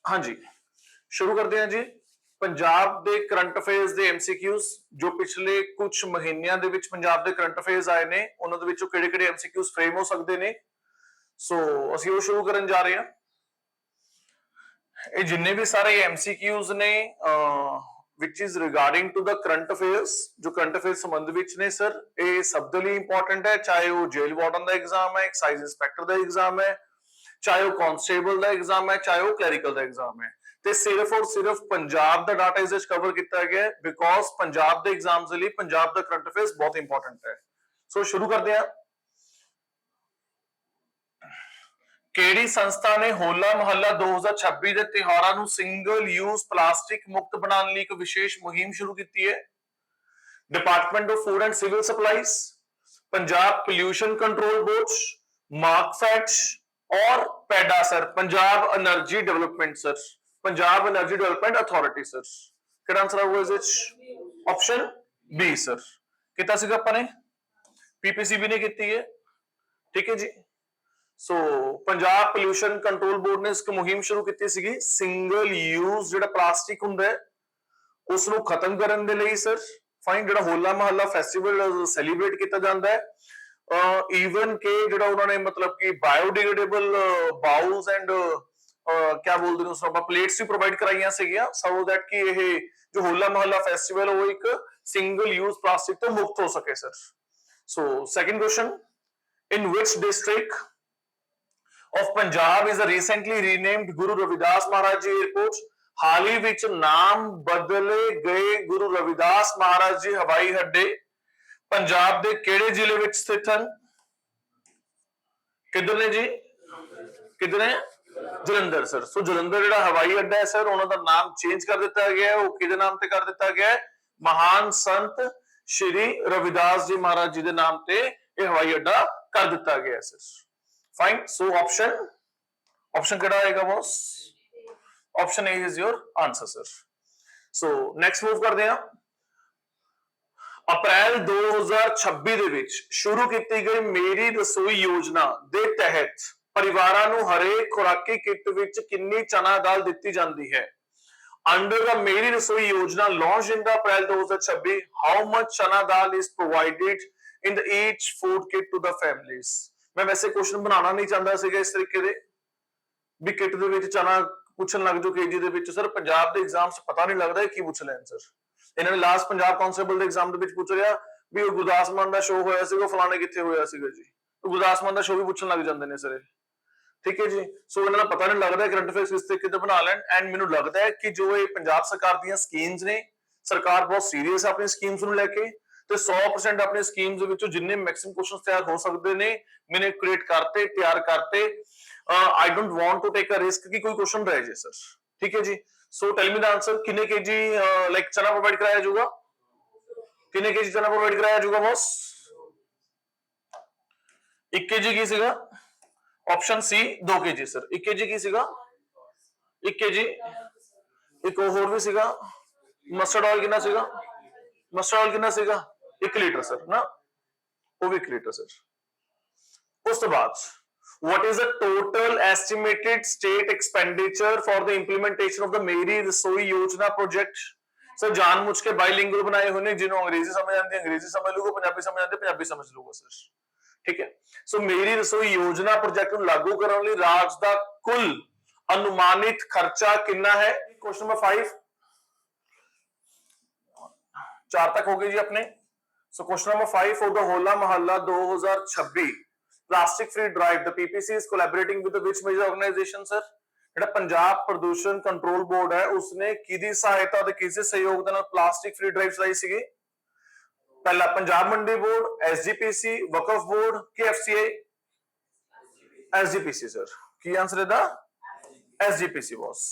हाँ जी, शुरू करते हैं जी। ਪੰਜਾਬ ਦੇ ਕਰੰਟ ਅਫੇਅਰਸ ਦੇ ਐਮਸੀਕਿਊਜ਼ ਜੋ ਪਿਛਲੇ ਕੁਝ ਮਹੀਨਿਆਂ ਦੇ ਵਿੱਚ ਪੰਜਾਬ ਦੇ ਕਰੰਟ ਅਫੇਅਰਸ ਆਏ ਨੇ, ਉਹਨਾਂ ਦੇ ਵਿੱਚੋਂ ਕਿਹੜੇ-ਕਿਹੜੇ ਐਮਸੀਕਿਊਜ਼ ਫਰੇਮ ਹੋ ਸਕਦੇ ਨੇ। ਸੋ ਅਸੀਂ ਉਹ ਸ਼ੁਰੂ ਕਰਨ ਜਾ ਰਹੇ ਹਾਂ। ਇਹ ਜਿੰਨੇ ਵੀ ਸਾਰੇ ਐਮਸੀਕਿਊਜ਼ ਨੇ which is regarding to the current affairs, ਜੋ ਕਰੰਟ ਅਫੇਅਰ ਸੰਬੰਧ ਵਿੱਚ ਨੇ ਸਰ, ਇਹ ਸਭ ਦੇ ਲਈ ਇੰਪੋਰਟੈਂਟ ਹੈ, ਚਾਹੇ ਉਹ ਜੇਲ੍ਹ ਵਾਰਡਨ ਦਾ ਐਗਜ਼ਾਮ ਹੈ, ਐਕਸਾਈਜ਼ ਇੰਸਪੈਕਟਰ ਦਾ ਐਗਜ਼ਾਮ ਹੈ, ਚਾਹੇ ਉਹ ਕਾਂਸਟੇਬਲ ਦਾ ਐਗਜ਼ਾਮ ਹੈ, ਚਾਹੇ ਉਹ ਕਲੈਰੀਕਲ ਦਾ ਐਗਜ਼ਾਮ ਹੈ, ਤੇ ਸਿਰਫ ਔਰ ਸਿਰਫ ਪੰਜਾਬ ਦਾ ਡਾਟਾ ਇਸ ਵਿੱਚ ਕਵਰ ਕੀਤਾ ਗਿਆ ਬਿਕੋਜ਼ ਪੰਜਾਬ ਦੇ ਐਗਜ਼ਾਮਸ ਦੇ ਲਈ ਪੰਜਾਬ ਦਾ ਕਰੰਟ ਅਫੇਅਰਸ ਬਹੁਤ ਇੰਪੋਰਟੈਂਟ ਹੈ। ਸੋ ਸ਼ੁਰੂ ਕਰਦੇ ਹਾਂ। ਕਿਹੜੀ ਸੰਸਥਾ ਨੇ ਹੋਲਾ ਮਹੱਲਾ 2026 ਦੇ ਤਿਉਹਾਰਾਂ ਨੂੰ ਸਿੰਗਲ ਯੂਜ਼ ਪਲਾਸਟਿਕ ਮੁਕਤ ਬਣਾਉਣ ਲਈ ਇੱਕ ਵਿਸ਼ੇਸ਼ ਮੁਹਿੰਮ ਸ਼ੁਰੂ ਕੀਤੀ ਹੈ? Department of food and civil supplies, Punjab pollution control board, Markfed और PEDA sir, Punjab energy development sir, Punjab energy development authority sir. किहड़ा आंसर आऊगा इस ऑप्शन बी सर। कितना सीगा अपन ने पीपीसीबी ने कीती है, ठीक है जी। सो पंजाब पोल्यूशन कंट्रोल बोर्ड ने इस मुहिम शुरू की सीगी सिंगल यूज जिहड़ा प्लास्टिक हुंदा है उसनूं खत्म करन दे लई सर। फाइन, जिहड़ा होला महल्ला फेस्टिवल सैलीब्रेट किया जाता है, इवन के ਜਿਹੜਾ ਉਹਨਾਂ ਨੇ ਮਤਲਬ ਕਿ ਬਾਇਓਡੀਗ੍ਰੇਡੇਬਲ ਬਾਉਲਸ ਐਂਡ क्या बोलते हैं उसको ਆਪਾਂ ਪਲੇਟਸ ਵੀ ਪ੍ਰੋਵਾਈਡ ਕਰਾਈਆਂ ਸੀਗੀਆਂ ਸੋ ਦੈਟ ਕਿ ਇਹ ਜੋ ਹੋਲਾ ਮਹੱਲਾ ਫੈਸਟੀਵਲ ਉਹ ਇੱਕ ਸਿੰਗਲ ਯੂਜ਼ ਪਲਾਸਟਿਕ ਤੋਂ ਮੁਕਤ ਹੋ ਸਕੇ sir. So second question, in which district of Punjab is a recently renamed Guru Ravidas Maharaj Ji airport? ਹਾਲ ਹੀ ਵਿੱਚ ਨਾਮ ਬਦਲੇ ਗਏ ਗੁਰੂ ਰਵਿਦਾਸ ਮਹਾਰਾਜ ਜੀ ਹਵਾਈ ਅੱਡੇ ਪੰਜਾਬ ਦੇ ਕਿਹੜੇ ਜ਼ਿਲ੍ਹੇ ਵਿੱਚ ਸਥਿਤ ਹਨ? ਕਿੱਧਰ ਨੇ ਜੀ? ਕਿੱਧਰ ਹੈ? ਜਲੰਧਰ ਸਰ। ਸੋ ਜਲੰਧਰ ਜਿਹੜਾ ਹਵਾਈ ਅੱਡਾ ਹੈ ਸਰ, ਉਹਨਾਂ ਦਾ ਨਾਮ ਚੇਂਜ ਕਰ ਦਿੱਤਾ ਗਿਆ ਹੈ। ਉਹ ਕਿਹਦੇ ਨਾਮ ਤੇ ਕਰ ਦਿੱਤਾ ਗਿਆ ਹੈ? ਮਹਾਨ ਸੰਤ ਸ਼੍ਰੀ ਰਵਿਦਾਸ ਜੀ ਮਹਾਰਾਜ ਜੀ ਦੇ ਨਾਮ ਤੇ ਇਹ ਹਵਾਈ ਅੱਡਾ ਕਰ ਦਿੱਤਾ ਗਿਆ ਹੈ ਸਰ। ਫਾਈਨ, ਸੋ ਆਪਸ਼ਨ ਕਿਹੜਾ ਆਏਗਾ boss? Option A is your answer sir. So next move ਕਰਦੇ ਹਾਂ। ਅਪ੍ਰੈਲ 2026 ਦੇ ਵਿੱਚ ਸ਼ੁਰੂ ਕੀਤੀ ਗਈ ਮੇਰੀ ਰਸੋਈ ਯੋਜਨਾ ਦੇ ਤਹਿਤ ਪਰਿਵਾਰਾਂ ਨੂੰ ਹਰੇਕ ਖੁਰਾਕੀ ਕਿੱਟ ਵਿੱਚ ਕਿੰਨੀ ਚਨਾ ਦਾਲ ਦਿੱਤੀ ਜਾਂਦੀ ਹੈ? Under the Meri Rasoi Yojana launch in the April 2026 how much chana dal is provided in the each food kit to the families. ਮੈਂ ਵੈਸੇ ਕੁਐਸਚਨ ਬਣਾਉਣਾ ਨਹੀਂ ਚਾਹੁੰਦਾ ਸੀਗਾ ਇਸ ਤਰੀਕੇ ਦੇ ਵੀ ਕਿੱਟ ਦੇ ਵਿੱਚ ਚਨਾ ਪੁੱਛਣ ਲੱਗ ਜਾਓ ਕੇਜੀ ਦੇ ਵਿੱਚ ਸਰ। ਪੰਜਾਬ ਦੇ ਐਗਜ਼ਾਮਸ ਪਤਾ ਨਹੀਂ ਲੱਗਦਾ ਕੀ ਪੁੱਛ ਲੈਣ ਸਰ। ਇਹਨਾਂ ਨੇ ਲਾਸਟ ਪੰਜਾਬ ਕਾਂਸਟੇਬਲ ਦੇ ਐਗਜ਼ਾਮ ਦੇ ਵਿੱਚ ਪੁੱਛ ਰਿਹਾ ਵੀ ਉਹ ਗੁਰਦਾਸ ਮਾਨ ਦਾ ਸ਼ੋਅ ਹੋਇਆ ਸੀਗਾ, ਫਲਾਣੇ ਕਿੱਥੇ ਹੋਇਆ ਸੀਗਾ ਜੀ। ਗੁਰਦਾਸ ਮਾਨ ਦਾ ਸ਼ੋਅ ਵੀ ਪੁੱਛਣ ਲੱਗ ਜਾਂਦੇ ਨੇ ਸਰ, ਠੀਕ ਹੈ ਜੀ। ਸੋ ਇਹਨਾਂ ਦਾ ਪਤਾ ਨਹੀਂ ਲੱਗਦਾ ਕਰੰਟ ਅਫੇਅਰਸ ਕਿਸ ਤਰੀਕੇ ਤੇ ਬਣਾ ਲੈਣ। ਐਂਡ ਮੈਨੂੰ ਲੱਗਦਾ ਹੈ ਕਿ ਜੋ ਇਹ ਪੰਜਾਬ ਸਰਕਾਰ ਦੀਆਂ ਸਕੀਮਸ ਨੇ, ਸਰਕਾਰ ਬਹੁਤ ਸੀਰੀਅਸ ਆਪਣੀ ਸਕੀਮਸ ਨੂੰ ਲੈ ਕੇ ਤੇ 100% ਆਪਣੇ ਸਕੀਮਸ ਦੇ ਵਿੱਚੋਂ ਜਿੰਨੇ ਮੈਕਸਿਮਮ ਕੁਐਸਚਨਸ ਤਿਆਰ ਹੋ ਸਕਦੇ ਨੇ ਮੈਨੇ ਕ੍ਰੀਏਟ ਕਰਤੇ, ਤਿਆਰ ਕਰਤੇ। I don't want to take a risk कि कोई क्वेश्चन रह जाए सर, ठीक है जी। So tell me the answer, कितने केजी लाइक चना प्रोवाइड कराया जाएगा? कितने केजी चना प्रोवाइड कराया जाएगा बॉस? 1 केजी की सीगा? Option C 2 KG sir. 1 KG की सीगा? 1 केजी। एक और भी सीगा मस्टर्ड ऑयल कितना सीगा? मस्टर्ड ऑयल कितना सीगा? 1 लीटर सर ना, वो भी 1 लीटर सर। उस तो बाद what is the total estimated state expenditure for the implementation of the मेरी रसोई योजना project? सर जानबूझ के बाइलिंगुअल बनाए हुए ने, जिन्होंने अंग्रेजी समझ आती है अंग्रेजी समझ लूगा, पंजाबी समझ आती है पंजाबी समझ लूगा सर, ठीक है। सो मेरी रसोई योजना प्रोजेक्ट ਨੂੰ ਲਾਗੂ ਕਰਨ ਲਈ ਰਾਜ ਦਾ ਕੁੱਲ ਅਨੁਮਾਨਿਤ ਖਰਚਾ ਕਿੰਨਾ ਹੈ? क्वेश्चन नंबर 5 4 तक हो गए जी अपने। So question number 5 for the होला मोहल्ला 2026 plastic free drive, the PPC is collaborating with the which major organization sir? ਜਿਹੜਾ ਪੰਜਾਬ ਪ੍ਰਦੂਸ਼ਣ ਕੰਟਰੋਲ ਬੋਰਡ ਹੈ ਉਸਨੇ ਕਿਹਦੀ ਸਹਾਇਤਾ ਤੇ ਕਿਸੇ ਸਹਿਯੋਗ ਦੇ ਨਾਲ ਪਲਾਸਟਿਕ ਫ੍ਰੀ ਡਰਾਈਵ ਚਲਾਈ ਸੀਗੀ? ਪਹਿਲਾ Punjab Mandi board, SGPC, Waqf board ਕਿ FCI? SGPC sir. ਕੀ ਆਨਸਰ ਇਹਦਾ? SGPC ਬॉस,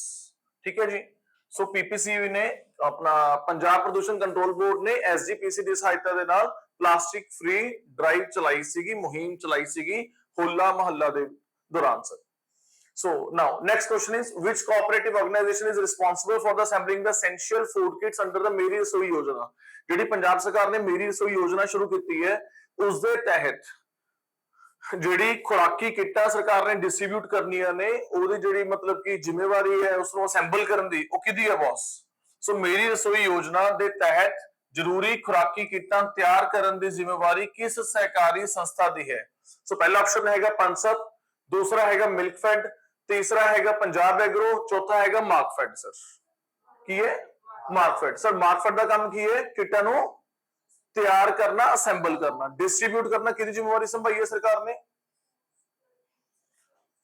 ਠੀਕ ਹੈ ਜੀ। ਸੋ PPC ਨੇ ਆਪਣਾ ਪੰਜਾਬ ਪ੍ਰਦੂਸ਼ਣ ਕੰਟਰੋਲ ਬੋਰਡ ਨੇ SGPC ਦੀ ਸਹਾਇਤਾ ਦੇ ਨਾਲ ਪਲਾਸਟਿਕ ਫ੍ਰੀ ਡਰਾਈਵ ਚਲਾਈ ਸੀਗੀ, ਮੁਹਿੰਮ ਚਲਾਈ ਸੀਗੀ ਹੋਲਾ ਮਹੱਲਾ ਦੇ ਦੌਰਾਨ sir. So now next question is which cooperative organization is responsible for the assembling the essential food kits under the ਮੇਰੀ ਰਸੋਈ ਯੋਜਨਾ? ਜਿਹੜੀ ਪੰਜਾਬ ਸਰਕਾਰ ਨੇ ਮੇਰੀ ਰਸੋਈ ਯੋਜਨਾ ਸ਼ੁਰੂ ਕੀਤੀ ਹੈ ਉਸ ਦੇ ਤਹਿਤ ਜਿਹੜੀ ਖੁਰਾਕੀ ਕਿੱਟਾਂ ਸਰਕਾਰ ਨੇ ਡਿਸਟ੍ਰੀਬਿਊਟ ਕਰਨੀਆਂ ਨੇ, ਉਹਦੀ ਜਿਹੜੀ ਮਤਲਬ ਕਿ ਜ਼ਿੰਮੇਵਾਰੀ ਹੈ ਉਸਨੂੰ ਅਸੈਂਬਲ ਕਰਨ ਦੀ, ਉਹ ਕਿਹਦੀ ਹੈ ਬੌਸ? ਸੋ ਮੇਰੀ ਰਸੋਈ ਯੋਜਨਾ ਦੇ ਤਹਿਤ ਜ਼ਰੂਰੀ ਖੁਰਾਕੀ ਕਿੱਟਾਂ ਤਿਆਰ ਕਰਨ ਦੀ ਜ਼ਿੰਮੇਵਾਰੀ ਕਿਸ ਸਹਿਕਾਰੀ ਸੰਸਥਾ ਦੀ ਹੈ? ਸੋ ਪਹਿਲਾ ਆਪਸ਼ਨ ਹੈਗਾ ਪੰਸਦ, ਦੂਸਰਾ ਹੈਗਾ ਮਿਲਕਫੈਡ, ਤੀਸਰਾ ਹੈਗਾ ਪੰਜਾਬ ਐਗਰੋ, ਚੌਥਾ ਹੈਗਾ ਮਾਰਕਫੈਡ। ਸਰ ਕੀ ਹੈ? ਮਾਰਕਫੈਡ। ਸਰ ਮਾਰਕਫੈਡ ਦਾ ਕੰਮ ਕੀ ਹੈ? ਕਿੱਟਾਂ ਨੂੰ ਤਿਆਰ ਕਰਨਾ, ਅਸੈਂਬਲ ਕਰਨਾ, ਡਿਸਟ੍ਰੀਬਿਊਟ ਕਰਨਾ ਕਿਹਦੀ ਜ਼ਿੰਮੇਵਾਰੀ ਸੰਭਾਈ ਹੈ ਸਰਕਾਰ ਨੇ?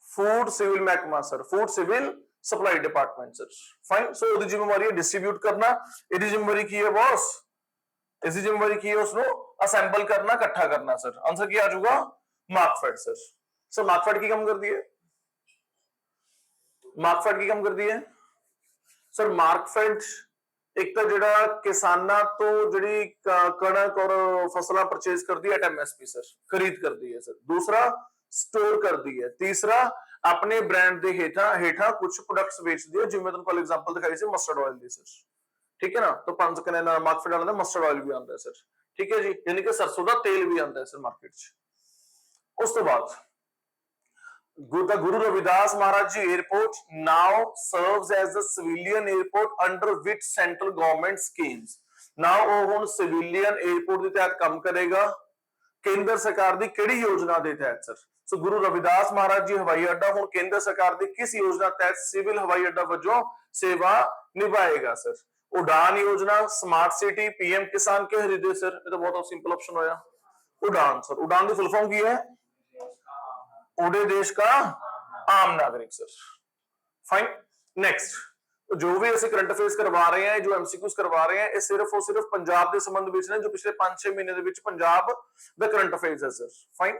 ਫੂਡ ਸਿਵਲ ਮਹਿਕਮਾ sir, food civil supply department sir. Fine. So ਉਹਦੀ ਜ਼ਿੰਮੇਵਾਰੀ ਹੈ ਡਿਸਟ੍ਰੀਬਿਊਟ ਕਰਨਾ। ਇਹਦੀ ਜ਼ਿੰਮੇਵਾਰੀ ਕੀ ਹੈ ਬॉस? इसकी जिम्मेवारी की है उसको असेंबल करना, इकट्ठा करना। सर आंसर क्या आ जाऊगा? मार्कफेड। सर मार्कफेड की कम कर दी है, मार्कफेड की कम कर दी है सर। मार्कफेड एक तो ਜਿਹੜਾ ਕਿਸਾਨਾਂ ਤੋਂ ਜਿਹੜੀ ਕਣਕ ਔਰ ਫਸਲਾਂ ਪਰਚੇਜ਼ ਕਰਦੀ ਹੈ ਐਮਐਸਪੀ ਸਰ, ਖਰੀਦ ਕਰਦੀ ਹੈ ਸਰ। ਦੂਸਰਾ ਸਟੋਰ ਕਰਦੀ ਹੈ। ਤੀਸਰਾ ਆਪਣੇ ਬ੍ਰਾਂਡ ਦੇ ਹੇਠਾਂ ਕੁਝ ਪ੍ਰੋਡਕਟਸ ਵੇਚਦੀ ਹੈ, ਜਿਵੇਂ ਤੁਹਾਨੂੰ ਕੱਲ ਐਗਜ਼ਾਮਪਲ ਦਿਖਾਈ ਸੀ ਮਸਟਰਡ ਆਇਲ ਦੀ ਸਰ। ठीक है ना? तो 5 कने मार्कफेड वाला मस्टर्ड ऑयल भी आता है सर। ठीक है जी, यानी कि सरसों का तेल भी आता है सर मार्केट च। उस तो बाद Guru Ravidas Maharaj ji airport now serves as the civilian airport under which central government schemes? Now वो हुन सिविलियन एयरपोर्ट के तहत काम करेगा केंद्र सरकार की किहड़ी योजना के तहत सर? सो गुरु रविदास महाराज जी हवाई अड्डा हुन केंद्र सरकार की किस योजना तहत सिविल हवाई अड्डा वजों सेवा निभाएगा सर? उड़ान योजना, स्मार्ट सिटी, पीएम किसान के हृदय सर। ये तो बहुत सिंपल ऑप्शन होया उड़ान सर। उड़ान की फुल फॉर्म की है? उड़े देश का आम नागरिक सर। फाइन। नेक्स्ट जो भी ऐसे करंट अफेयर्स करवा रहे हैं, जो एमसीक्यूज करवा रहे हैं, ये सिर्फ और सिर्फ पंजाब के संबंध में ने, जो पिछले 5-6 महीने ਦੇ ਵਿੱਚ पंजाब द करंट अफेयर्स है सर। फाइन।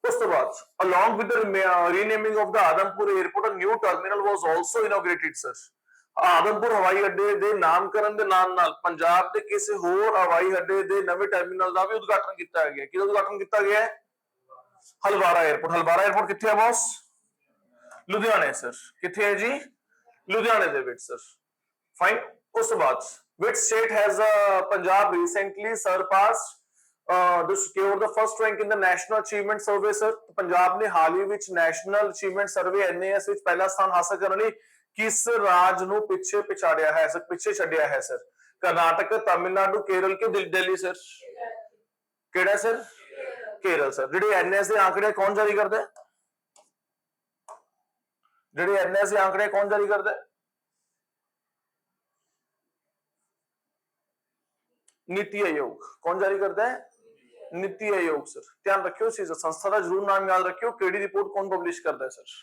ਉਸ ਤੋਂ ਬਾਅਦ along with the renaming of the Adhampur airport a new terminal was also inaugurated sir। Adampur ਹਵਾਈ ਅੱਡੇ ਦੇ ਨਾਮਕਰਨ ਦੇ ਨਾਲ ਪੰਜਾਬ ਦੇ ਕਿਸੇ ਹੋਰ ਹਵਾਈ ਅੱਡੇ ਦੇ ਨਵੇਂ ਟਰਮੀਨਲ ਦਾ ਵੀ ਉਦਘਾਟਨ ਕੀਤਾ ਗਿਆ। ਕਿਹਦਾ ਉਦਘਾਟਨ ਕੀਤਾ ਗਿਆ ਹੈ? ਹਲਵਾਰਾ 에ਅਰਪੋਰਟ। ਹਲਵਾਰਾ 에ਅਰਪੋਰਟ ਕਿੱਥੇ ਹੈ ਬॉस? ਲੁਧਿਆਣੇ ਸਰ। ਕਿੱਥੇ ਹੈ ਜੀ? ਲੁਧਿਆਣੇ ਦੇ ਵਿੱਚ ਸਰ। ਫਾਈਨ। ਉਸ ਤੋਂ ਬਾਅਦ which state has Punjab recently surpassed the secured the first rank in the national achievement survey sir? Punjab ਨੇ ਹਾਲ ਹੀ ਵਿੱਚ ਨੈਸ਼ਨਲ ਅਚੀਵਮੈਂਟ ਸਰਵੇ NAS ਵਿੱਚ ਪਹਿਲਾ ਸਥਾਨ ਹਾਸਲ ਕਰਨ ਲਈ किस राज ਨੂੰ ਪਿੱਛੇ ਪਿਛਾੜਿਆ ਹੈ ਸਰ, ਪਿੱਛੇ ਛੱਡਿਆ ਹੈ ਸਰ? ਕਰਨਾਟਕ, ਤਮਿਲਨਾਡੂ, ਕੇਰਲ ਕੇ ਦਿੱਲੀ ਸਰ? ਕਿਹੜਾ ਸਰ? ਕੇਰਲ ਸਰ। ਜਿਹੜੇ ਐਨਐਸ ਦੇ ਆંકੜੇ ਕੌਣ ਜਾਰੀ ਕਰਦਾ ਹੈ? ਜਿਹੜੇ ਐਨਐਸ ਦੇ ਆંકੜੇ ਕੌਣ ਜਾਰੀ ਕਰਦਾ ਹੈ? नीति आयोग। कौन जारी करता है? नीति आयोग सर। ध्यान रखियो इस चीज, संस्था का जरूर नाम याद रखियो, केडी रिपोर्ट कौन पब्लिश करता है सर।